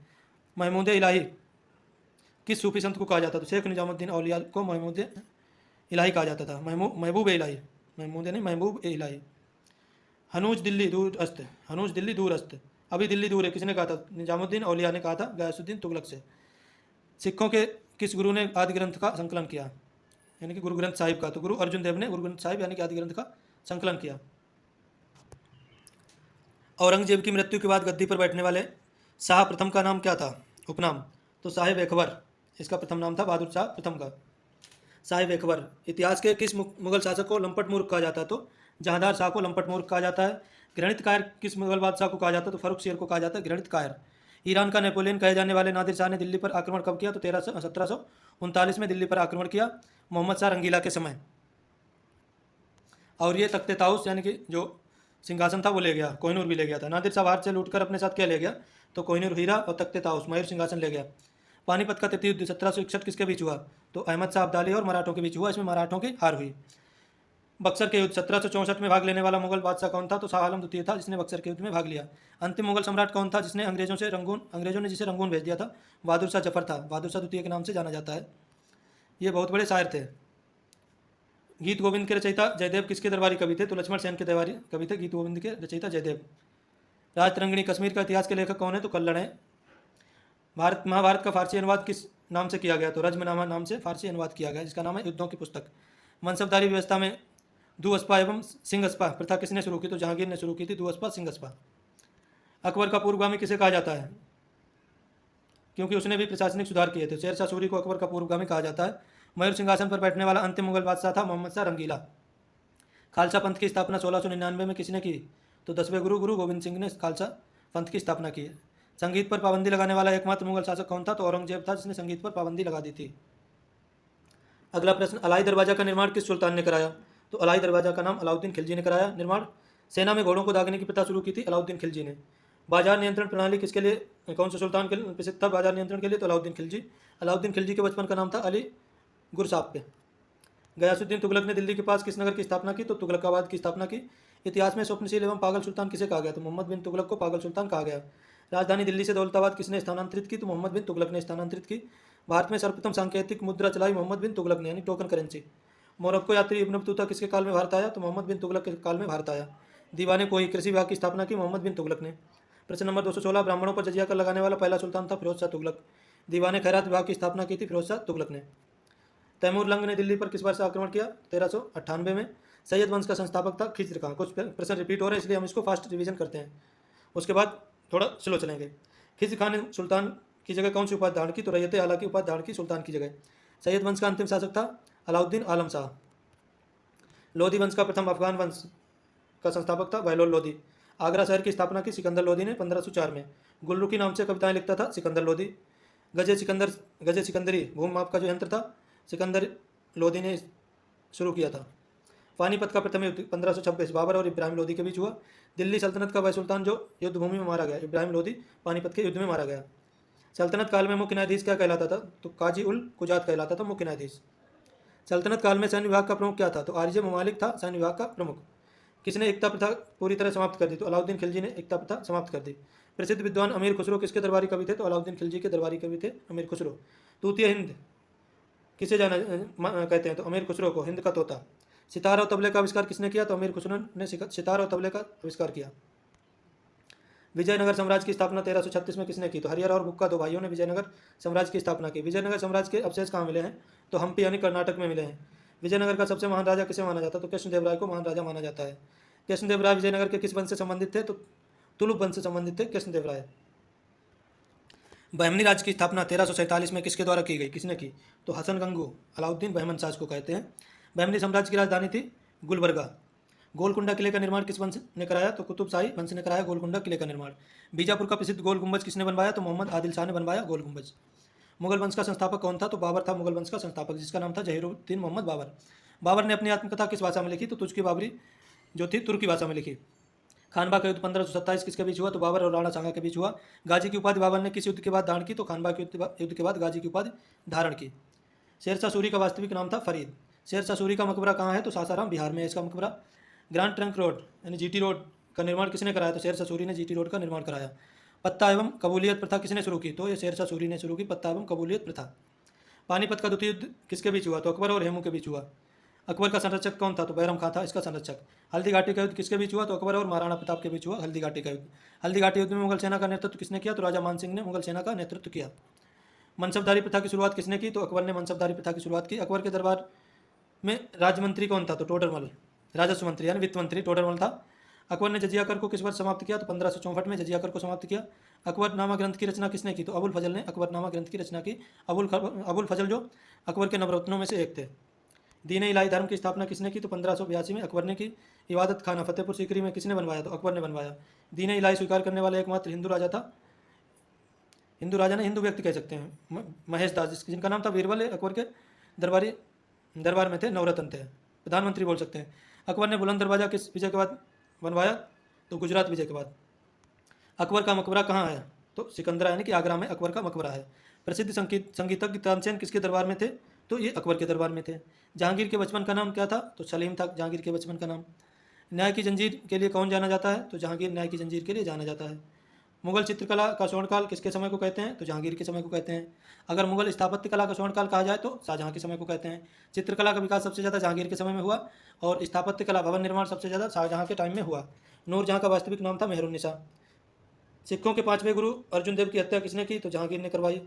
S1: महमूद इलाही किस सूफी संत को कहा जाता? तो शेख निजामुद्दीन औलिया को महमूद इलाही कहा जाता था। महबूब इलाही, महमूद नहीं, महबूब इलाही। हनूज दिल्ली दूर अस्त, अभी दिल्ली दूर है, किसने कहा था? निजामुद्दीन औलिया ने कहा था गयासुद्दीन तुगलक से। सिखों के किस गुरु ने आदि ग्रंथ का संकलन किया? यानी कि गुरु ग्रंथ साहिब का। तो गुरु अर्जुन देव ने गुरु ग्रंथ साहिब यानी कि आदि ग्रंथ का संकलन किया। औरंगजेब की मृत्यु के बाद गद्दी पर बैठने वाले शाह प्रथम का नाम क्या था? उपनाम? तो साहिब अकबर, इसका प्रथम नाम था बहादुर शाह प्रथम का, साहिब अकबर। इतिहास के किस मुगल शासक को लंपट मूर्ख कहा जाता है? तो जहांदार शाह को लंपट मूर्ख कहा जाता है। घृणित कायर किस मुगल बादशाह को कहा जाता है? तो फरुख शेर को कहा जाता है घृणित कायर। ईरान का नेपोलियन कहे जाने वाले नादिर शाह ने दिल्ली पर आक्रमण कब किया? तो 1739 में दिल्ली पर आक्रमण किया मोहम्मद शाह रंगीला के समय। और ये तख्ते ताउस यानी कि जो सिंहासन था वो ले गया, कोहिनूर भी ले गया था। नादिर शाह भारत से लूटकर अपने साथ क्या ले गया? तो कोहिनूर हीरा और तख्ते ताउस मयूर सिंहासन ले गया। पानीपत का तृतीय युद्ध 1761 किसके बीच हुआ? तो अहमद शाह अब्दाली और मराठों के बीच हुआ। इसमें मराठों की हार हुई। बक्सर के युद्ध 1764 में भाग लेने वाला मुगल बादशाह कौन था? तो शाह आलम द्वितीय था, जिसने बक्सर के युद्ध में भाग लिया। अंतिम मुगल सम्राट कौन था जिसने अंग्रेजों ने जिसे रंगून भेज दिया था? बहादुर शाह जफर था, बहादुर शाह द्वितीय के नाम से जाना जाता है। ये बहुत बड़े शायर थे। गीत गोविंद के रचयिता जयदेव किसके दरबारी कवि थे? तो लक्ष्मण सेन के दरबारी कवि थे गीत गोविंद के रचयिता जयदेव। राज तरंगिणी कश्मीर का इतिहास के लेखक कौन है? तो कल्लड़ हैं। महाभारत का फारसी अनुवाद किस नाम से किया गया? तो रज्मनामा नाम से फारसी अनुवाद किया गया, जिसका नाम है युद्धों की पुस्तक। मनसबदारी व्यवस्था में दुअस्पा एवं सिंहस्पा प्रथा किसने शुरू की? तो जहांगीर ने शुरू की थी दुअस्पा सिंहस्पा। अकबर का पूर्वगामी किसे कहा जाता है? क्योंकि उसने भी प्रशासनिक सुधार किए थे। शेरशाह सूरी को अकबर का पूर्वगामी कहा जाता है। मयूर सिंहासन पर बैठने वाला अंतिम मुगल बादशाह था मोहम्मद शाह रंगीला। खालसा पंथ की स्थापना 1699 में किसने की? तो 10वें गुरु गोविंद सिंह ने खालसा पंथ की स्थापना की। संगीत पर पाबंदी लगाने वाला एकमात्र मुगल शासक कौन था? तो औरंगजेब था, जिसने संगीत पर पाबंदी लगा दी थी। अगला प्रश्न, अलाई दरवाजा का निर्माण किस सुल्तान ने कराया? तो अलाई दरवाजा का नाम अलाउद्दीन खिलजी ने कराया निर्माण। सेना में घोड़ों को दागने की प्रथा शुरू की थी अलाउद्दीन खिलजी ने। बाजार नियंत्रण प्रणाली किसके लिए, कौन से सुल्तान के प्रसिद्ध था बाजार नियंत्रण के लिए? तो अलाउद्दीन खिलजी। अलाउद्दीन खिलजी के बचपन का नाम था अली गुरसाप पे। गयासुद्दीन तुगलक ने दिल्ली के पास किस नगर की स्थापना की? तो तुगलकाबाद की स्थापना की। इतिहास में स्वप्नशील एवं पागल सुल्तान किसे कहा गया? तो मोहम्मद बिन तुगलक को पागल सुल्तान कहा गया। राजधानी दिल्ली से दौलताबाद किसने स्थानांतरित की? तो मोहम्मद बिन तुगलक ने स्थानांतरित की। भारत में सर्वप्रथम सांकेतिक मुद्रा चलाई मोहम्मद बिन तुगलक ने, यानी टोकन करेंसी। मोरक्को यात्री इब्न बतूता किसके काल में भारत आया? तो मोहम्मद बिन तुगलक के काल में भारत आया। दीवाने कोई कृषि विभाग की स्थापना की मोहम्मद बिन तुगलक ने। प्रश्न नंबर 216, ब्राह्मणों पर जजिया कर लगाने वाला पहला सुल्तान था फिरोज शाह तुगलक। दीवाने खैरात विभाग की स्थापना की थी फिरोज शाह तुगलक ने। तैमूर लंग ने दिल्ली पर किस वर्ष आक्रमण किया? 1398 में। सैयद वंश का संस्थापक था खिज्र खां। कुछ प्रश्न रिपीट हो रहे हैं, इसलिए हम इसको फास्ट रिवीजन करते हैं, उसके बाद थोड़ा स्लो चलेंगे। खिज्र खां ने सुल्तान की जगह कौन सी उपाधि धारण की? तो रैयत आला की उपाधि धारण की सुल्तान की जगह। सैयद वंश का अंतिम शासक था अलाउद्दीन आलम शाह। लोधी वंश का प्रथम अफगान वंश का संस्थापक था बहलोल लोधी। आगरा शहर की स्थापना की सिकंदर लोधी ने 1504 में। गुलरुखी नाम से कविताएं लिखता था सिकंदर लोधी। गजे सिकंदरी भूमि माप का जो यंत्र था सिकंदर लोधी ने शुरू किया था। पानीपत का प्रथम युद्ध 1526 बाबर और इब्राहिम लोधी के बीच हुआ। दिल्ली सल्तनत का वह सुल्तान जो युद्ध भूमि में मारा गया, इब्राहिम लोधी पानीपत के युद्ध में मारा गया। सल्तनत काल में मुख्य न्यायाधीश क्या कहलाता था? तो काजी उल कुजात कहलाता था मुख्य न्यायाधीश। सल्तनत काल में सैन्य विभाग का प्रमुख क्या था? तो आरजे ममालिक था सैन्य विभाग का प्रमुख। किसने एकता प्रथा पूरी तरह समाप्त कर दी? तो अलाउद्दीन खिलजी ने एकता प्रथा समाप्त कर दी। प्रसिद्ध विद्वान अमीर खुसरो किसके दरबारी कवि थे? तो अलाउद्दीन खिलजी के दरबारी कवि थे अमीर खुसरो। तूतिया हिंद किसे जाना कहते हैं? तो अमीर खुसरो को, हिंद का तोता। सितार और तबले का आविष्कार किसने किया? तो अमीर खुसरो ने सितार और तबले का आविष्कार किया। विजयनगर साम्राज्य की स्थापना 1336 में किसने की? तो हरिहर और बुक्का दो भाइयों ने विजयनगर साम्राज्य की स्थापना की। विजयनगर साम्राज्य के अवशेष कहाँ मिले हैं? तो हम्पी यानी कर्नाटक में मिले हैं। विजयनगर का सबसे महान राजा किसे माना जाता है? तो कृष्णदेव राय को महान राजा माना जाता है। कृष्णदेव राय विजयनगर के किस वंश से संबंधित थे? तो तुलुप वंश से संबंधित थे कृष्णदेव राय। बहमनी राज्य की स्थापना 1347 में किसके द्वारा की गई? किसने की? तो हसन गंगू अलाउद्दीन बहमन साज को कहते हैं। बहमनी साम्राज्य की राजधानी थी गुलबर्गा। गोलकुंडा किले का निर्माण किस वंश ने कराया? तो कुतुब शाही वंश ने कराया गोलकुंडा किले का निर्माण। बीजापुर का प्रसिद्ध गोल गुंबज किसने बनवाया? तो मोहम्मद आदिल शाह ने बनवाया गोल गुंबज। मुगल वंश का संस्थापक कौन था? तो बाबर था मुगल वंश का संस्थापक, जिसका नाम था जहीरुद्दीन मोहम्मद बाबर। बाबर ने अपनी आत्मकथा किस भाषा में लिखी? तो तुझकी बाबरी जो थी तुर्की भाषा में लिखी। खानबा का युद्ध 1527 किसके बीच हुआ? तो बाबर और राणा सांगा के बीच हुआ। गाजी की उपाधि बाबर ने किस युद्ध के बाद धारण की? तो खानबा के युद्ध के बाद गाजी की उपाधि धारण की। शेरशाह सूरी का वास्तविक नाम था फरीद। शेरशाह सूरी का मकबरा कहाँ है? तो सासाराम बिहार में है इसका मकबरा। ग्रांड ट्रंक रोड यानी जीटी रोड का निर्माण किसने कराया? तो शेरशाह सूरी ने जीटी रोड का निर्माण कराया। पत्ता एवं कबूलियत प्रथा किसने शुरू की? तो ये शेरशाह सूरी ने शुरू की पत्ता एवं कबूलियत प्रथा। पानीपत का द्वितीय युद्ध किसके बीच हुआ? तो अकबर और हेमू के बीच हुआ। अकबर का संरक्षक कौन था? तो बैरम खां था इसका संरक्षक। हल्दी घाटी का युद्ध किसके बीच हुआ? तो अकबर और महाराणा प्रताप के बीच हुआ हल्दी घाटी का युद्ध। हल्दी घाटी युद्ध में मुगल सेना का नेतृत्व किसने किया? तो राजा मान सिंह ने मुगल सेना का नेतृत्व किया। मनसबदारी प्रथा की शुरुआत किसने की? तो अकबर ने मनसबदारी प्रथा की शुरुआत की। अकबर के दरबार में राजमंत्री कौन था? तो टोडरमल, राजस्व मंत्री यानी वित्त मंत्री टोडरमल था। अकबर ने जजिया कर को किस वर्ष समाप्त किया? तो 1564 में जजिया कर को समाप्त किया। अकबरनामा ग्रंथ की रचना किसने की? तो अबुल फजल ने अकबरनामा ग्रंथ की रचना की। अबुल फजल जो अकबर के नवरत्नों में से एक थे। दीन इलाही धर्म की स्थापना किसने की? तो 1582 में अकबर ने की। इबादत खाना फतेहपुर सीकरी में किसने बनवाया? तो अकबर ने बनवाया। दीन इलाही स्वीकार करने वाला एकमात्र हिंदू राजा था, हिंदू राजा ने हिंदू व्यक्ति कह सकते हैं, महेश दास, जिनका नाम था बीरबल। अकबर के दरबार में थे, नवरत्न थे, प्रधानमंत्री बोल सकते हैं। अकबर ने बुलंद दरवाजा किस विजय के बाद बनवाया? तो गुजरात विजय के बाद। अकबर का मकबरा कहाँ है? तो सिकंदरा यानी कि आगरा में अकबर का मकबरा है। प्रसिद्ध संगीतज्ञ तानसेन किसके दरबार में थे? तो ये अकबर के दरबार में थे। जहांगीर के बचपन का नाम क्या था? तो सलीम था जहांगीर के बचपन का नाम। न्याय की जंजीर के लिए कौन जाना जाता है? तो जहांगीर न्याय की जंजीर के लिए जाना जाता है। मुगल चित्रकला का स्वर्णकाल किसके समय को कहते हैं? तो जहांगीर के समय को कहते हैं। अगर मुगल स्थापत्य कला का स्वर्णकाल कहा जाए तो शाहजहां के समय को कहते हैं। चित्रकला का विकास सबसे ज़्यादा जहांगीर के समय में हुआ और स्थापत्य कला भवन निर्माण सबसे ज़्यादा शाहजहां के टाइम में हुआ। नूरजहां का वास्तविक नाम था मेहरुन्निसा। सिखों के पांचवें गुरु अर्जुन देव की हत्या किसने की? तो जहांगीर ने करवाई।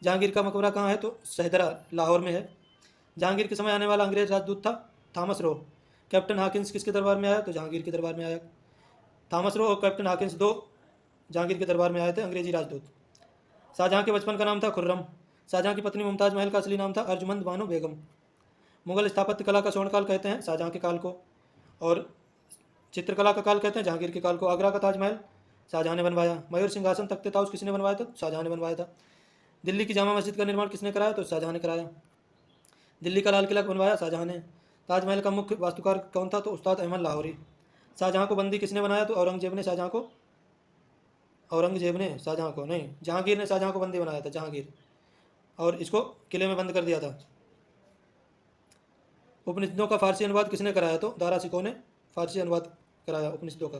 S1: जहांगीर का मकबरा कहाँ है? तो शहदरा लाहौर में है। जहांगीर के समय आने वाला अंग्रेज राजदूत था थॉमस रो। कैप्टन हॉकिंस किसके दरबार में आया? तो जहांगीर के दरबार में आया। थॉमस रो और कैप्टन हॉकिंस दो जहांगीर के दरबार में आए थे अंग्रेजी राजदूत। शाहजहां के बचपन का नाम था खुर्रम। शाहजहां की पत्नी मुमताज महल का असली नाम था अर्जुमंद बानो बेगम। मुगल स्थापत्य कला का स्वर्णकाल कहते हैं शाहजहां के काल को और चित्रकला का काल कहते हैं जहांगीर के काल को। आगरा का ताजमहल शाहजहां ने बनवाया। मयूर सिंहासन तख्ते ताउस किसने बनवाया? तो शाहजहां ने बनवाया था। दिल्ली की जामा मस्जिद का निर्माण किसने कराया? तो शाहजहां ने कराया। दिल्ली का लाल किला बनवाया शाहजहां ने। ताजमहल का मुख्य वास्तुकार कौन था? तो उस्ताद अहमद लाहौरी। शाहजहां को बंदी किसने बनाया? तो औरंगजेब ने शाहजहां को नहीं, जहांगीर ने शाहजहां को बंदी बनाया था, जहांगीर, और इसको किले में बंद कर दिया था। उपनिषदों का फारसी अनुवाद किसने कराया? तो दारा सिकों ने फारसी अनुवाद कराया उपनिषदों का।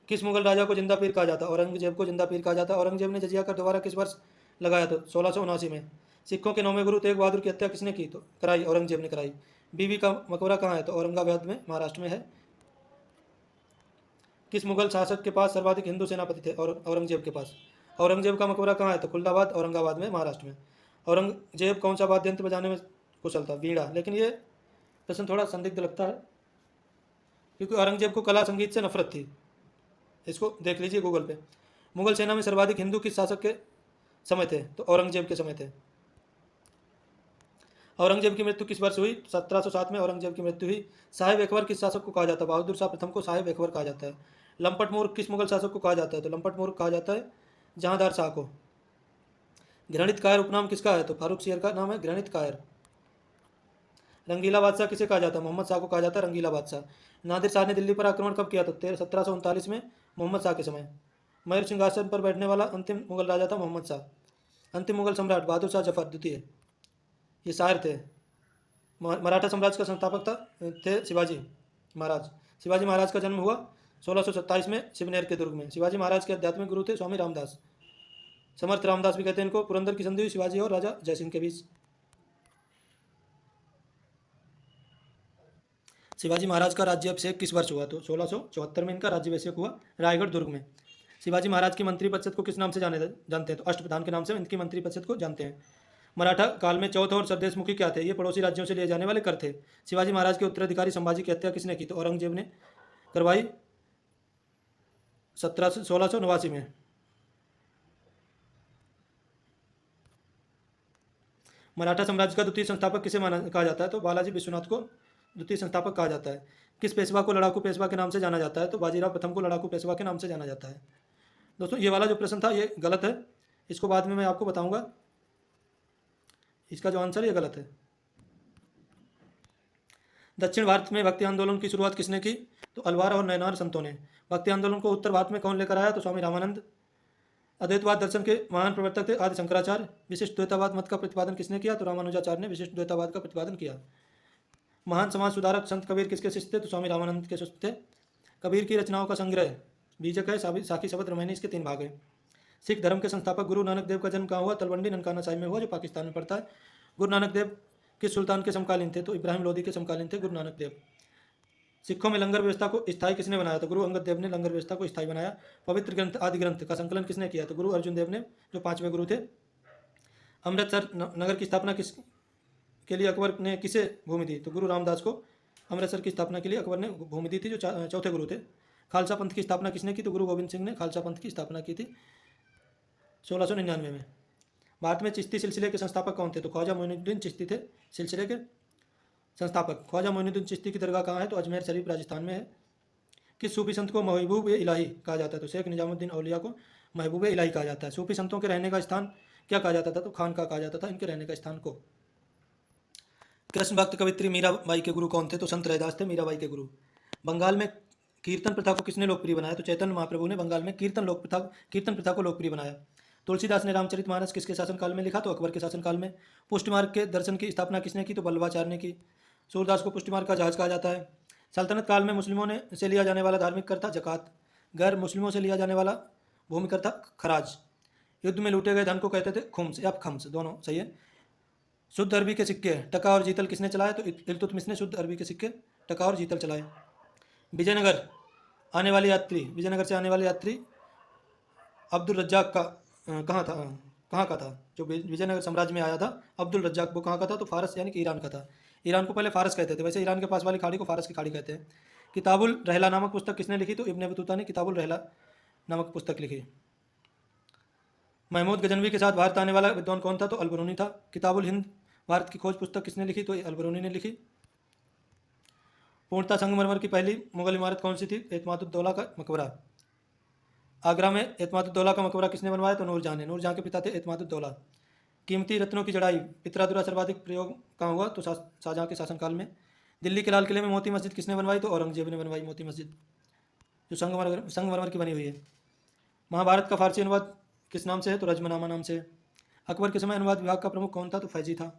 S1: किस मुगल राजा को जिंदा पीर कहा जाता? औरंगजेब को जिंदा पीर कहा जाता। औरंगजेब ने जजिया कर दोबारा किस वर्ष लगाया? तो 1679 में। सिखों के 9वें गुरु तेग बहादुर की हत्या किसने की? तो कराई, औरंगजेब ने कराई। बीबी का मकबरा कहाँ है? तो औरंगाबाद में, महाराष्ट्र में है। किस मुगल शासक के पास सर्वाधिक हिंदू सेनापति थे? और औरंगजेब के पास। औरंगजेब का मकबरा कहाँ है? तो खुलदाबाद, औरंगाबाद में, महाराष्ट्र में। औरंगजेब कौन सा वाद्य यंत्र बजाने में कुशल था? वीणा। लेकिन ये प्रश्न थोड़ा संदिग्ध लगता है क्योंकि औरंगजेब को कला संगीत से नफरत थी। इसको देख लीजिए गूगल पे। मुगल सेना में सर्वाधिक हिंदू किस शासक के समय थे? तो औरंगजेब के समय थे। औरंगजेब की मृत्यु किस वर्ष हुई? 1707 में औरंगजेब की मृत्यु हुई। साहिब अकबर किस शासक को कहा जाता है? बहादुर शाह प्रथम को साहिब अकबर कहा जाता है। लंपट मूर्ख किस मुगल शासक को कहा जाता है? तो लंपट मूर्ख कहा जाता है जहांदार शाह को। घृणित कायर उपनाम किसका है? तो फारूक शेर का नाम है घृणित कायर। रंगीला बादशाह किसे कहा जाता है? मोहम्मद शाह को कहा जाता है रंगीला बादशाह। नादिर शाह ने दिल्ली पर आक्रमण कब किया? तो 1739 में, मोहम्मद शाह के समय। मयूर सिंहासन पर बैठने वाला अंतिम मुगल राजा था मोहम्मद शाह। अंतिम मुगल सम्राट बहादुर शाह जफर द्वितीय, ये शायर थे। मराठा साम्राज्य का संस्थापक थे शिवाजी महाराज। शिवाजी महाराज का जन्म हुआ 1627 में शिवनेर के दुर्ग में। शिवाजी महाराज के आध्यात्मिक गुरु थे स्वामी रामदास, समर्थ रामदास भी कहते हैं इनको। पुरंदर की संधि हुई शिवाजी और राजा जयसिंह के बीच। शिवाजी महाराज का राज्याभिषेक किस वर्ष हुआ? तो 1674 में इनका राज्याभिषेक हुआ रायगढ़ दुर्ग में। शिवाजी महाराज की मंत्रिपरिषद को किस नाम से जानते हैं? तो अष्टप्रधान के नाम से इनकी मंत्रिपरिषद को जानते हैं। मराठा काल में चौथ और सरदेशमुखी क्या थे? ये पड़ोसी राज्यों से लिए जाने वाले कर थे। शिवाजी महाराज के उत्तराधिकारी संभाजी की हत्या किसने की? तो औरंगजेब ने करवाई 1689 में। मराठा साम्राज्य का द्वितीय संस्थापक किसे कहा जाता है? तो बालाजी विश्वनाथ को द्वितीय संस्थापक कहा जाता है। किस पेशवा को लड़ाकू पेशवा के नाम से जाना जाता है? तो बाजीराव प्रथम को लड़ाकू पेशवा के नाम से जाना जाता है। दोस्तों ये वाला जो प्रश्न था ये गलत है, इसको बाद में मैं आपको बताऊंगा। इसका जो आंसर ये गलत है। दक्षिण भारत में भक्ति आंदोलन की शुरुआत किसने की? तो अलवार और नयनार संतों ने। भक्ति आंदोलन को उत्तर भारत में कौन लेकर आया? तो स्वामी रामानंद। अद्वैतवाद दर्शन के महान प्रवर्तक थे आदि शंकराचार्य। विशिष्ट द्वैतवाद मत का प्रतिपादन किसने किया? तो रामानुजाचार्य ने विशिष्ट द्वैतवाद का प्रतिपादन किया। महान समाज सुधारक संत कबीर किसके शिष्य थे? तो स्वामी रामानंद के शिष्य थे। कबीर की रचनाओं का संग्रह बीजक है, साखी शबद रामायणी, इसके 3 भाग हैं। सिख धर्म के संस्थापक गुरु नानक देव का जन्म कहाँ हुआ? तलवंडी ननकाना साहिब में हुआ, जो पाकिस्तान में पड़ता है। गुरु नानक देव किस सुल्तान के समकालीन थे? तो इब्राहिम लोदी के समकालीन थे गुरु नानक देव। सिखों में लंगर व्यवस्था को स्थायी किसने बनाया? तो गुरु अंगद देव ने लंगर व्यवस्था को स्थायी बनाया। पवित्र ग्रंथ आदि ग्रंथ का संकलन किसने किया? तो गुरु अर्जुन देव ने, जो 5वें गुरु थे। अमृतसर नगर की स्थापना किस के लिए अकबर ने किसे भूमि दी? तो गुरु रामदास को अमृतसर की स्थापना के लिए अकबर ने भूमि दी थी, जो 4थे गुरु थे। खालसा पंथ की स्थापना किसने की? तो गुरु गोविंद सिंह ने खालसा पंथ की स्थापना की थी 1699 में। भारत में चिश्ती सिलसिले के संस्थापक कौन थे? तो ख्वाजा मोइनुद्दीन चिश्ती थे सिलसिले के संस्थापक। ख्वाजा मोइनुद्दीन चिश्ती की दरगाह कहाँ है? तो अजमेर शरीफ राजस्थान में है। किस सूफी संत को महबूब इलाही कहा जाता है? तो शेख निजामुद्दीन औलिया को महबूब इलाही कहा जाता है। सूफी संतों के रहने का स्थान क्या कहा जाता था? तो खानका कहा जाता था इनके रहने का स्थान को। कृष्ण भक्त कवित्री मीराबाई के गुरु कौन थे? तो संत रैदास थे मीराबाई के गुरु। बंगाल में कीर्तन प्रथा को किसने लोकप्रिय बनाया? तो चैतन्य महाप्रभु ने बंगाल में कीर्तन प्रथा को लोकप्रिय बनाया। तुलसीदास ने रामचरितमानस किसके शासनकाल में लिखा? तो अकबर के शासनकाल में। पुष्टि मार्ग के दर्शन की स्थापना किसने की? तो वल्लभाचार्य ने की। सूरदास को पुष्टि मार्ग का जहाज कहा जाता है। सल्तनत काल में मुस्लिमों ने से लिया जाने वाला धार्मिक कर था जकात। गैर मुस्लिमों से लिया जाने वाला भूमि कर था खराज। युद्ध में लूटे गए धन को कहते थे खुम्स या खम्स, दोनों सही है। शुद्ध अरबी के सिक्के टका और जीतल किसने चलाए? तो इल्तुतमिश ने शुद्ध अरबी के सिक्के टका और जीतल चलाए। विजयनगर आने वाले यात्री, विजयनगर से आने वाले यात्री अब्दुल रज्जाक का कहाँ का था? जो विजयनगर साम्राज्य में आया था अब्दुल रज्जाक, वो कहाँ का था? तो फारस यानी कि ईरान का था। ईरान को पहले फारस कहते थे, वैसे ईरान के पास वाली खाड़ी को फारस की खाड़ी कहते हैं। किताबुल रहला नामक पुस्तक किसने लिखी? तो इब्न बतूता ने किताबुल रहला नामक पुस्तक लिखी। महमूद गजनवी के साथ भारत आने वाला विद्वान कौन था? तो अलबरूनी था। किताबुल हिंद भारत की खोज पुस्तक किसने लिखी? तो अलबरूनी ने लिखी। पूर्णतः संगमरमर की पहली मुगल इमारत कौन सी थी? एतमादुद्दौला का मकबरा। आगरा में एतमादुद्दौला का मकबरा किसने बनवाया? तो नूरजहां ने। नूरजहां के पिता थे एतमादुद्दौला। कीमती रत्नों की जड़ाई पितरादुरा सर्वाधिक प्रयोग कहाँ हुआ? तो शाहजहां के शासनकाल में। दिल्ली के लाल किले में मोती मस्जिद किसने बनवाई? तो औरंगजेब ने बनवाई मोती मस्जिद, जो संगमरमर की बनी हुई है। महाभारत का फारसी अनुवाद किस नाम से है? तो रजमनामा नाम से है। अकबर के समय अनुवाद विभाग का प्रमुख कौन था? तो फैजी था।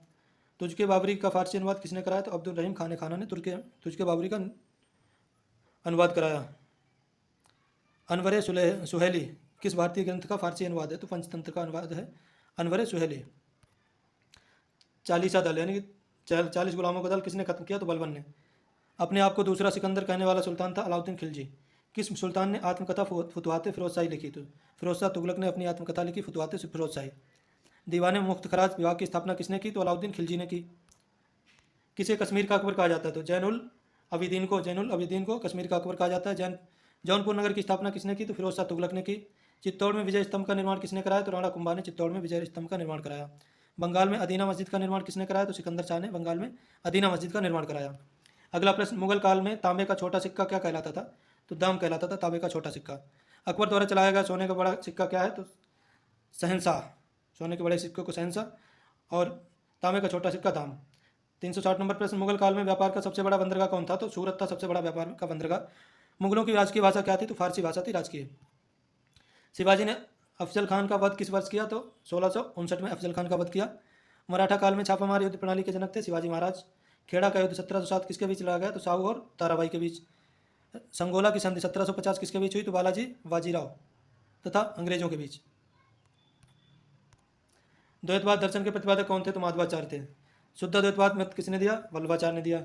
S1: तुझके बाबरी का फारसी अनुवाद किसने कराया? तो अब्दुल रहीम खान खाना ने तुझके बाबरी का अनुवाद कराया। अनवर सुहेली किस भारतीय ग्रंथ का फारसी अनुवाद है? तो पंचतंत्र का अनुवाद है अनवर सुहेली। चालीसा दल यानी कि 40 गुलामों का दल किसने खत्म किया? तो बलबन ने। अपने आप को दूसरा सिकंदर कहने वाला सुल्तान था अलाउद्दीन खिलजी। किस सुल्तान ने आत्मकथा फुतवाते फिरोजशाही लिखी? तो फिरोज शाह तुगलक ने अपनी आत्मकथा लिखी फुतवाते फिरोजशाही। दीवाने मुफ्त खराज विभाग की स्थापना किसने की? तो अलाउद्दीन खिलजी ने की। किसे कश्मीर का अकबर कहा जाता है? तो जैनुल अबिदीन को कश्मीर का अकबर कहा जाता है। जौनपुर नगर की स्थापना किसने की? तो फिरोज शाह तुगलक ने की। चित्तौड़ में विजय स्तंभ का निर्माण किसने कराया? तो राणा कुंभा ने चित्तौड़ में विजय स्तंभ का निर्माण कराया। बंगाल में अदीना मस्जिद का निर्माण किसने कराया? तो सिकंदर शाह ने बंगाल में अदीना मस्जिद का निर्माण कराया। अगला प्रश्न, मुगल काल में तांबे का छोटा सिक्का क्या कहलाता था? तो दाम कहलाता था तांबे का छोटा सिक्का। अकबर द्वारा चलाया गया सोने का बड़ा सिक्का क्या है? तो शहनशाह। सोने के बड़े सिक्के को शहनशाह और तांबे का छोटा सिक्का दाम। 360 नंबर प्रश्न, मुगल काल में व्यापार का सबसे बड़ा बंदरगाह कौन था? तो सूरत था सबसे बड़ा व्यापार का बंदरगाह। मुगलों की राजकीय भाषा क्या थी? तो फारसी भाषा थी राजकीय। शिवाजी ने अफजल खान का वध किस वर्ष किया? तो 1659 में अफजल खान का वध किया। मराठा काल में छापामार युद्ध प्रणाली के जनक थे शिवाजी महाराज। खेड़ा का युद्ध 1707 किसके बीच लड़ा गया? तो साहू और ताराबाई के बीच। संगोला की संधि 1750 किसके बीच हुई? तो बालाजी बाजीराव तथा अंग्रेजों के बीच। द्वैतवाद दर्शन के प्रतिपादक कौन थे? तो माधवाचार्य थे। शुद्ध द्वैतवाद मत किसने दिया? वल्लभाचार्य ने दिया।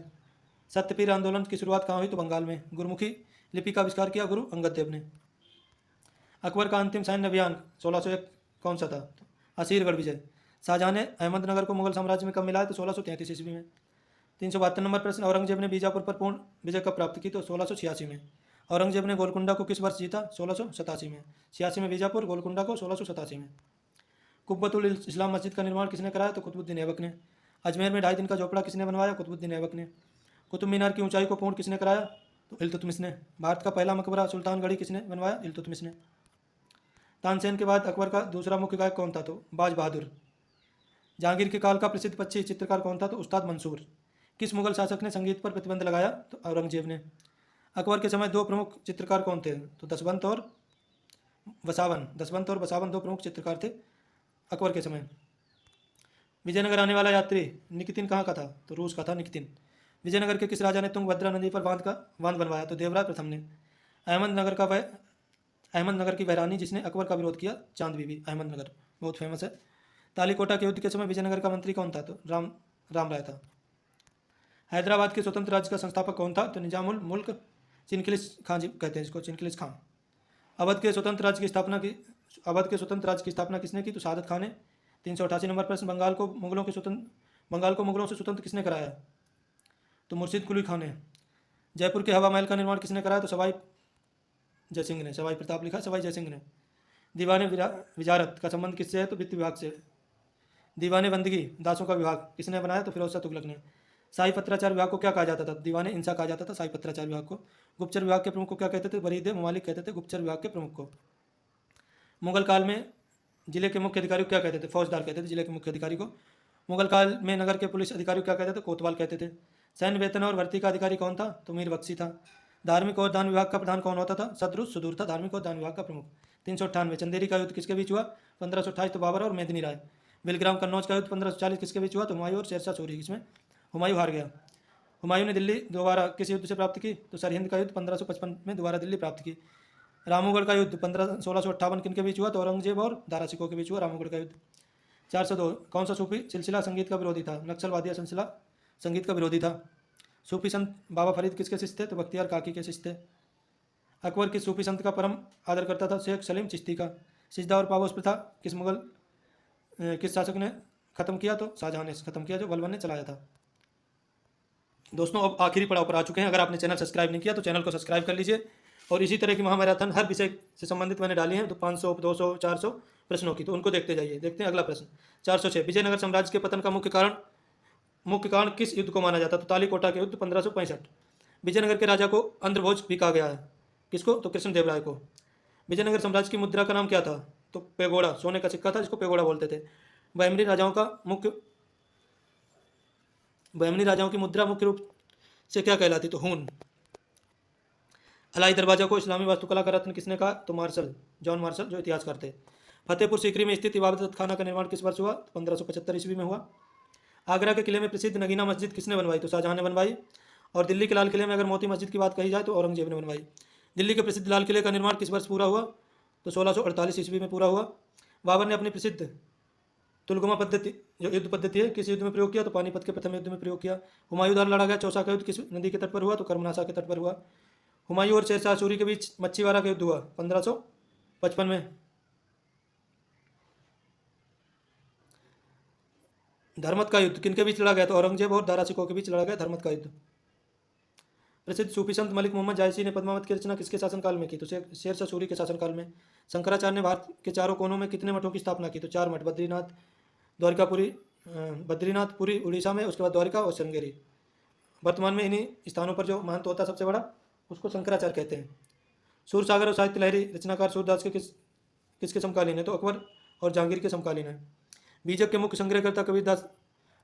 S1: सत्यपीर आंदोलन की शुरुआत कहाँ हुई? तो बंगाल में। गुरुमुखी लिपि का आविष्कार किया गुरु अंगद देव ने। अकबर का अंतिम सैन्य अभियान 1601 कौन सा था? तो असीरगढ़ विजय। शाहजहां ने अहमदनगर को मुगल साम्राज्य में कब मिलाया? तो 1633 ईस्वी में। 372 नंबर प्रश्न, औरंगजेब ने बीजापुर पर पूर्ण विजय कब प्राप्त की? तो 1686 में। औरंगजेब ने गोलकुंडा को किस वर्ष जीता? 1687 में। 86 में बीजापुर, गोलकुंडा को 1687 में। कुब्बतुल इस्लाम मस्जिद का निर्माण किसने कराया? तो कुतुबुद्दीन ऐबक ने। अजमेर में 2.5 दिन का झोपड़ा किसने बनवाया? कुतुबुद्दीन ऐबक ने। कुतुब मीनार की ऊंचाई को पूर्ण किसने कराया? तो इल्तुतमिश ने। भारत का पहला मकबरा सुल्तानगढ़ी किसने बनवाया? इल्तुतमिश ने। तानसेन के बाद अकबर का दूसरा मुख्य गायक कौन था? तो बाज बहादुर। जहांगीर के काल का प्रसिद्ध पक्षी चित्रकार कौन था? तो उस्ताद मंसूर। किस मुगल शासक ने संगीत पर प्रतिबंध लगाया? तो औरंगजेब ने। अकबर के समय 2 प्रमुख चित्रकार कौन थे? तो दसवंत और वसावन। दसवंत और वसावन 2 प्रमुख चित्रकार थे अकबर के समय। विजयनगर आने वाला यात्री निकितिन कहाँ का था? तो रूस का था निकितिन। विजयनगर के किस राजा ने तुंगभद्रा नदी पर बांध बनवाया? तो देवराय प्रथम ने। अहमदनगर की वैरानी जिसने अकबर का विरोध किया? चांद बीबी। अहमदनगर बहुत फेमस है। तालीकोटा के युद्ध के समय विजयनगर का मंत्री कौन था? तो राम राय था। हैदराबाद के स्वतंत्र राज्य का संस्थापक कौन था? तो निजामुल मुल्क चिनकिलिस खान जी कहते हैं इसको, चिनकिलिस खान। अवध के स्वतंत्र राज्य की स्थापना किसने की? तो सादत खान ने। 388 नंबर प्रश्न, बंगाल को मुगलों से स्वतंत्र किसने कराया? तो मुर्शिद कुली खान ने। जयपुर के हवा महल का निर्माण किसने कराया? तो सवाई जयसिंह ने। सवाई प्रताप लिखा सवाई जयसिंह ने। दीवाने विजारत का संबंध किससे है? तो वित्त विभाग से। दीवाने बंदगी दासों का विभाग किसने बनाया? तो फिरोज शाह तुगलक ने। शाही पत्राचार विभाग को क्या कहा जाता था? दीवाने इंसा कहा जाता था शाही पत्राचार विभाग को। गुप्तचर विभाग के प्रमुख को क्या कहते थे? बरीद ममालिक कहते थे गुप्तचर विभाग के प्रमुख को। मुगल काल में जिले के मुख्य अधिकारी को क्या कहते थे? फौजदार कहते थे जिले के मुख्य अधिकारी को। मुगल काल में नगर के पुलिस अधिकारी को क्या कहते थे? कोतवाल कहते थे। सैन्य वेतन और भर्ती का अधिकारी कौन था? तो मीर बख्शी था। धार्मिक और दान विभाग का प्रधान कौन होता था? सदरुस सुदूर था धार्मिक और दान विभाग का प्रमुख। 398। चंदेरी का युद्ध किसके बीच हुआ? 1528, तो बाबर और मेदिनी राय। बिलग्राम कन्नौज का युद्ध 1540 किसके बीच हुआ? तो हुमायूं और शेरशाह सूरी। इसमें हुमायूं हार गया। हुमायूं ने दिल्ली दोबारा किस युद्ध से प्राप्त की? तो सरहिंद का युद्ध 1555 में दोबारा दिल्ली प्राप्त की। रामूगढ़ का युद्ध 1658 किन के बीच हुआ? तो औरंगजेब और दारा सिकों के बीच हुआ रामूगढ़ का युद्ध। 402। कौन सा सूफी सिलसिला संगीत का विरोधी था? नक्सलवादिया सिलसिला संगीत का विरोधी था। सूफी संत बाबा फरीद किसके शिष्य थे? तो बख्तियार काकी के शिष्य थे। अकबर किस सूफी संत का परम आदर करता था? शेख सलीम चिश्ती का। सिजदा और पापोश प्रथा किस मुगल किस शासक ने खत्म किया? तो शाहजहां ने खत्म किया, जो बलबन ने चलाया था। दोस्तों अब आखिरी पड़ाव पर आ चुके हैं। अगर आपने चैनल सब्सक्राइब नहीं किया तो चैनल को सब्सक्राइब कर लीजिए। और इसी तरह की महामैराथन हर विषय से संबंधित मैंने डाली हैं, तो 500, 200, 400 प्रश्नों की, तो उनको देखते जाइए। देखते हैं अगला प्रश्न 406। विजयनगर साम्राज्य के पतन का मुख्य कारण किस युद्ध को माना जाता? तो तालीकोटा के युद्ध 1565। विजयनगर के राजा को अंध्रभोज भी कहा गया है। किसको? तो कृष्णदेवराय को। विजयनगर साम्राज्य की मुद्रा का नाम क्या था? तो पेगोड़ा, सोने का सिक्का था जिसको पेगोड़ा बोलते थे। बहमनी राजाओं की मुद्रा मुख्य रूप से क्या कहलाती? तो हून। अलाई दरवाजा को इस्लामी वास्तुकला का रत्न किसने कहा? तो जॉन मार्शल, जो इतिहासकार थे। फतेहपुर सीकरी में स्थित इबादत खाना का निर्माण किस वर्ष हुआ? 1575 ईस्वी में हुआ। आगरा के किले में प्रसिद्ध नगीना मस्जिद किसने बनवाई? तो शाहजहां ने बनवाई। और दिल्ली के लाल किले में अगर मोती मस्जिद की बात कही जाए तो औरंगजेब ने बनवाई। दिल्ली के प्रसिद्ध लाल किले का निर्माण किस वर्ष पूरा हुआ? तो 1648 ईस्वी में पूरा हुआ। बाबर ने अपनी प्रसिद्ध तुलगमा पद्धति, जो युद्ध पद्धति है, किस युद्ध में प्रयोग किया? तो पानीपत के प्रथम युद्ध में प्रयोग किया। हुमायूं द्वारा लड़ा गया चौसा का युद्ध किस नदी के तट पर हुआ? तो कर्मनाशा के तट पर हुआ। हुमायूं और शेरशाह सूरी के बीच मच्छीवाड़ा का युद्ध हुआ 1555 में। धर्मत का युद्ध किनके बीच लड़ा गया? तो औरंगजेब और दारा सिकों के बीच लड़ा गया धर्मत का युद्ध। प्रसिद्ध सूफी संत मलिक मोहम्मद जायसी ने पद्मावत की रचना किसके शासनकाल में की? तो शेरशाह सूरी के शासनकाल में। शंकराचार्य ने भारत के चारों कोनों में कितने मठों की स्थापना की? तो 4 मठ। बद्रीनाथ पुरी उड़ीसा में, उसके बाद द्वारिका और श्रृंगेरी। वर्तमान में इन्हीं स्थानों पर जो महंत होता है सबसे बड़ा, उसको शंकराचार्य कहते हैं। सूरसागर और साहित्य लहरी रचनाकार सूरदास के किसके समकालीन है? तो अकबर और जहांगीर के समकालीन है। बीजक के मुख्य संग्रहकर्ता कबीरदास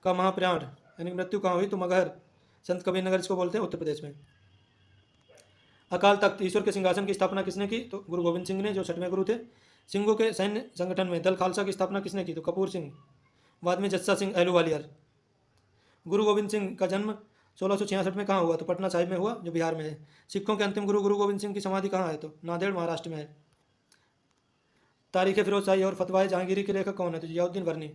S1: का महाप्रयाण यानी मृत्यु कहाँ हुई? तो मगहर, संत कबीर नगर इसको बोलते हैं, उत्तर प्रदेश में। अकाल तख्त ईश्वर के सिंहासन की स्थापना किसने की? तो गुरु गोविंद सिंह ने, जो 6वें गुरु थे। सिंघों के सैन्य संगठन में दल खालसा की स्थापना किसने की? तो कपूर सिंह, बाद में जस्सा सिंह अहलूवालियर। गुरु गोविंद सिंह का जन्म 1666 में कहाँ हुआ? तो पटना साहिब में हुआ, जो बिहार में है। सिखों के अंतिम गुरु गुरु गोविंद सिंह की समाधि कहाँ है? तो नांदेड़, महाराष्ट्र में है। तारीख फिरोजशाही और फतवाए जहांगीरी के लेखक कौन है? तो जियाउद्दीन वर्नी।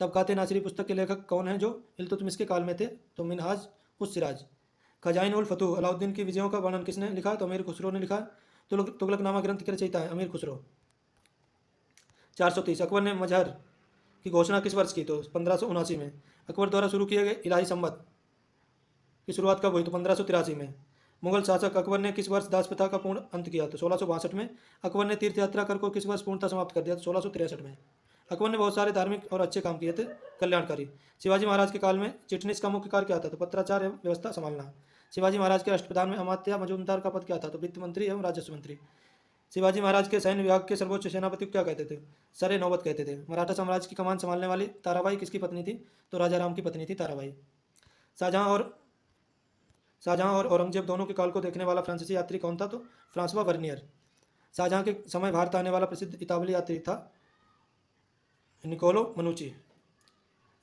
S1: तबकाते नासिरी पुस्तक के लेखक कौन है, जो इल्तुतमिश के काल में थे? तो मिनहाज उस सिराज। खजाइन उल फतूह अलाउद्दीन की विजयों का वर्णन किसने लिखा? तो अमीर खुसरो ने लिखा। तुगलकनामा ग्रंथ के रचयिता है अमीर खुसरो। 430। अकबर ने मजहर की घोषणा किस वर्ष की? तो 1579 में। अकबर द्वारा शुरू किए गए इलाही संवत की शुरुआत कब हुई? तो 1583 में। मुगल शासक अकबर ने किस वर्ष दास प्रथा का पूर्ण अंत किया? तो 1662 में। अकबर ने तीर्थ यात्रा कर को किस वर्ष पूर्णतः समाप्त कर दिया? तो 1663 में। अकबर ने बहुत सारे धार्मिक और अच्छे काम किए थे, कल्याणकारी। शिवाजी महाराज के काल में चिटनीस का मुख्य कार्य क्या था? तो पत्राचार एवं व्यवस्था संभालना। शिवाजी महाराज के राष्ट्रप्रधान में अमात्य मजूमदार का पद क्या था? तो वित्त मंत्री एवं राजस्व मंत्री। शिवाजी महाराज के सैन्य विभाग के सर्वोच्च सेनापति को क्या कहते थे? सरे नौबत कहते थे। मराठा साम्राज्य की कमान संभालने वाली ताराबाई किसकी पत्नी थी? तो राजा राम की पत्नी थी ताराबाई। शाहजहां और औरंगजेब दोनों के काल को देखने वाला फ्रांसीसी यात्री कौन था? तो फ्रांसवा वर्नियर। शाहजहां के समय भारत आने वाला प्रसिद्ध इतालवी यात्री था निकोलो मनुची।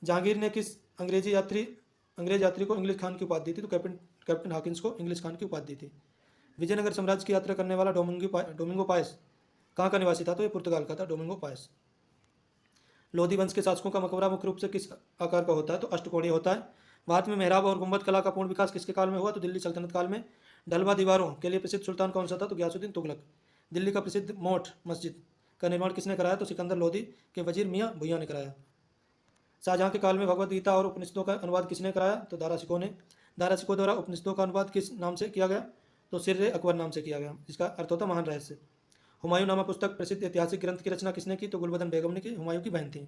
S1: जहांगीर ने किस अंग्रेज यात्री को इंग्लिश खान की उपाधि दी थी? तो कैप्टन हॉकिंस को इंग्लिश खान की उपाधि दी थी। विजयनगर साम्राज्य की यात्रा करने वाला डोमिंगो पायस कहाँ का निवासी था? तो ये पुर्तगाल का था, डोमिंगो पायस। लोधी वंश के शासकों का मकबरा मुख्य रूप से किस आकार का होता है? तो अष्टकोणीय होता है। भारत में मेहराब और गुंबद कला का पूर्ण विकास किसके काल में हुआ? तो दिल्ली सल्तनत काल में। ढलवा दीवारों के लिए प्रसिद्ध सुल्तान कौन सा था? तो गयासुद्दीन तुगलक। दिल्ली का प्रसिद्ध मोठ मस्जिद का निर्माण किसने कराया? तो सिकंदर लोधी के वजीर मियाँ भुइयाँ ने कराया। शाहजहां के काल में भगवद गीता और उपनिषदों का अनुवाद किसने कराया? तो दारा सिकों ने। दारा सिकों द्वारा उपनिषदों का अनुवाद किस नाम से किया गया? तो सिर्र अकबर नाम से किया गया, जिसका अर्थ होता महान रहस्य। हुमायूं नामा पुस्तक प्रसिद्ध ऐतिहासिक ग्रंथ की रचना किसने की? तो गुलबदन बेगम ने की, हुमायूं की बहन थी।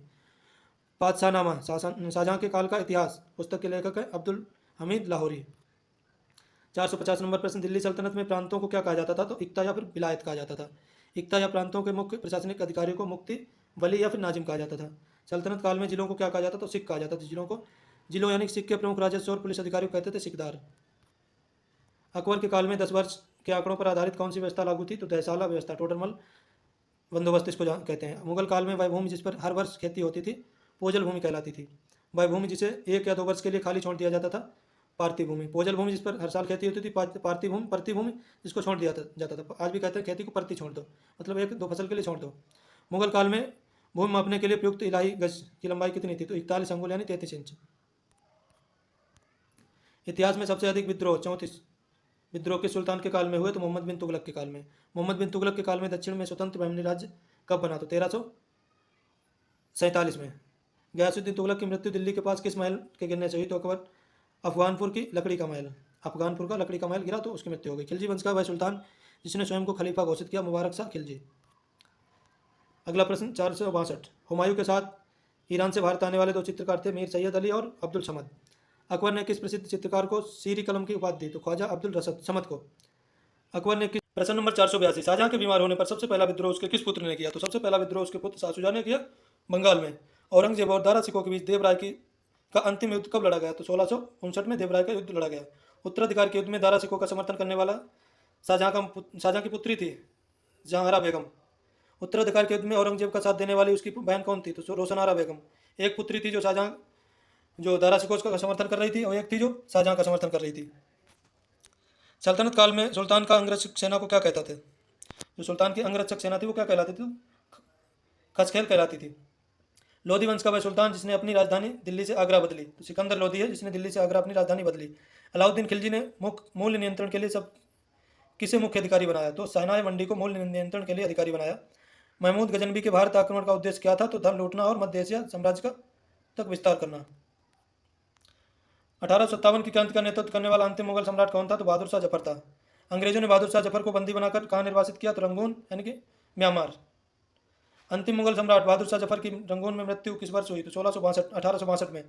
S1: बादशाहनामा शाहजहां के काल का इतिहास पुस्तक के लेखक है अब्दुल हमीद लाहौरी। 450 नंबर प्रश्न, दिल्ली सल्तनत में प्रांतों को क्या कहा जाता था? तो इक्ता या फिर विलायत कहा जाता था। इक्ता या प्रांतों के मुख्य प्रशासनिक अधिकारियों को मुफ्ती, वली या फिर नाजिम कहा जाता था। सल्तनत काल में जिलों को क्या कहा जाता? तो सिख कहा जाता था। जिलों यानी सिख के प्रमुख राजस्व और पुलिस अधिकारी को कहते थे सिकदार। अकबर के काल में 10 वर्ष के आंकड़ों पर आधारित कौन सी व्यवस्था लागू थी? तो दहसाला व्यवस्था, टोडरमल बंदोबस्त इसको कहते हैं। मुगल काल में वह भूमि जिस पर हर वर्ष खेती होती थी पोजल भूमि कहलाती थी। वह भूमि जिसे 1 या 2 वर्ष के लिए खाली छोड़ दिया जाता था पार्थिव भूमि। पोजल भूमि जिस पर हर साल खेती होती थी पार्थिव भूमि। परती भूमि जिसको छोड़ दिया जाता था। आज भी कहते हैं खेती को परती छोड़ दो, मतलब 1-2 फसल के लिए छोड़ दो। मुगल काल में भूमि मापने के लिए प्रयुक्त इलाही गज की लंबाई कितनी थी? तो 41 अंगुल यानी 33 इंच। इतिहास में सबसे अधिक विद्रोह 34 विद्रोह किस सुल्तान के काल में हुए? तो मोहम्मद बिन तुगलक के काल में। मोहम्मद बिन तुगलक के काल में दक्षिण में स्वतंत्र बहमनी राज्य कब बना? तो 1347 में। गयासुद्दीन तुगलक की मृत्यु दिल्ली के पास किस महल के गिरने से हुई? तो अकबर अफगानपुर की लकड़ी का महल, अफगानपुर का लकड़ी का महल गिरा तो उसकी मृत्यु हो गई। खिलजी वंश का वह सुल्तान जिसने स्वयं को खलीफा घोषित किया? मुबारक शाह खिलजी। अगला प्रश्न 462। हुमायूं के साथ ईरान से भारत आने वाले 2 चित्रकार थे, मीर सैयद अली और अब्दुल समद। अकबर ने किस प्रसिद्ध चित्रकार को सीरी कलम की उपाधि दी? तो ख्वाजा अब्दुल रसद समद को। अकबर ने किस प्रश्न नंबर 482। शाहजहां के बीमार होने पर सबसे पहला विद्रोह उसके किस पुत्र ने किया? तो सबसे पहला विद्रोह उसके पुत्र शाह शुजा ने किया बंगाल में। औरंगजेब और दारा सिकों के बीच देवराय का अंतिम युद्ध कब लड़ा गया? तो 1659 में देवराय का युद्ध लड़ा गया। उत्तराधिकार के युद्ध में दारा सिकों का समर्थन करने वाला शाहजहां की पुत्री थी जहांआरा बेगम। उत्तराधिकार के युद्ध में औरंगजेब का साथ देने वाली उसकी बहन कौन थी? तो रोशनारा बेगम। एक पुत्री थी जो दारा सिकों का समर्थन कर रही थी और एक थी जो शाहजहां का समर्थन कर रही थी। सल्तनत काल में सुल्तान का अंगरक्षक सेना को क्या कहते थे? जो सुल्तान की अंगरक्षक सेना थी वो क्या कहलाती थी? खसखेल कहलाती थी। लोधी वंश का वह सुल्तान जिसने अपनी राजधानी दिल्ली से आगरा बदली? तो सिकंदर लोधी है जिसने दिल्ली से आगरा अपनी राजधानी बदली। अलाउद्दीन खिलजी ने मूल्य नियंत्रण के लिए किसे मुख्य अधिकारी बनाया? तो शहनाई मंडी को मूल्य नियंत्रण के लिए अधिकारी बनाया। महमूद गजनबी के भारत आक्रमण का उद्देश्य क्या था? तो धन लूटना और मध्य एशिया साम्राज्य का तक विस्तार करना। 1857 की क्रांति का नेतृत्व करने वाला अंतिम मुगल सम्राट कौन था? तो बहादुर शाह जफर था। अंग्रेजों ने बहादुर शाह जफर को बंदी बनाकर कहाँ निर्वासित किया? तो रंगून यानी कि म्यांमार। अंतिम मुगल सम्राट बहादुर शाह जफर की रंगून में मृत्यु किस वर्ष हुई? तो 1862 में।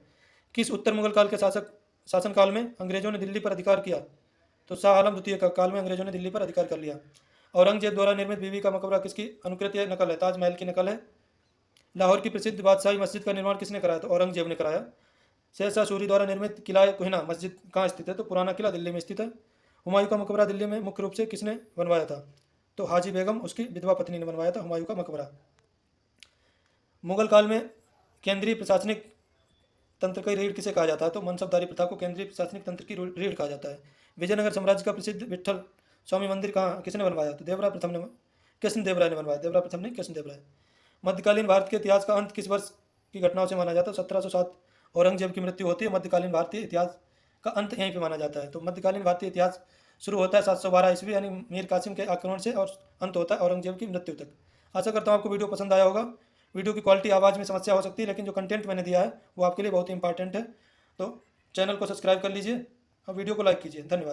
S1: किस उत्तर मुगल काल के शासनकाल में अंग्रेजों ने दिल्ली पर अधिकार किया? तो शाह आलम द्वितीय का काल में अंग्रेजों ने दिल्ली पर अधिकार कर लिया। औरंगजेब द्वारा निर्मित बीबी का मकबरा किसकी अनुकृति नकल है? ताजमहल की नकल है। लाहौर की प्रसिद्ध बादशाही मस्जिद का निर्माण किसने कराया? तो औरंगजेब ने कराया। शेरशाह सूरी द्वारा निर्मित किला कोहिना मस्जिद कहाँ स्थित है? तो पुराना किला दिल्ली में स्थित है। हुमायूं का मकबरा दिल्ली में मुख्य रूप से किसने बनवाया था? तो हाजी बेगम उसकी विधवा पत्नी ने बनवाया था हुमायूं का मकबरा। मुगल काल में केंद्रीय प्रशासनिक तंत्र की रीढ़ किसे कहा जाता है? तो मनसबदारी प्रथा को केंद्रीय प्रशासनिक तंत्र की रीढ़ कहा जाता है। विजयनगर साम्राज्य का प्रसिद्ध विट्ठल स्वामी मंदिर कहाँ किसने बनवाया? तो कृष्णदेवराय ने बनवाया। देवराय प्रथम ने कृष्णदेवराय। मध्यकालीन भारत के इतिहास का अंत किस वर्ष की घटनाओं से माना जाता है? 1707 औरंगजेब की मृत्यु होती है। मध्यकालीन भारतीय इतिहास का अंत यहीं पे माना जाता है। तो मध्यकालीन भारतीय इतिहास शुरू होता है 712 ईस्वी यानी मीर कासिम के आक्रमण से और अंत होता है औरंगजेब की मृत्यु तक। आशा करता हूँ आपको वीडियो पसंद आया होगा। वीडियो की क्वालिटी आवाज़ में समस्या हो सकती है लेकिन जो कंटेंट मैंने दिया है वो आपके लिए बहुत ही इंपॉर्टेंट है। तो चैनल को सब्सक्राइब कर लीजिए और वीडियो को लाइक कीजिए। धन्यवाद।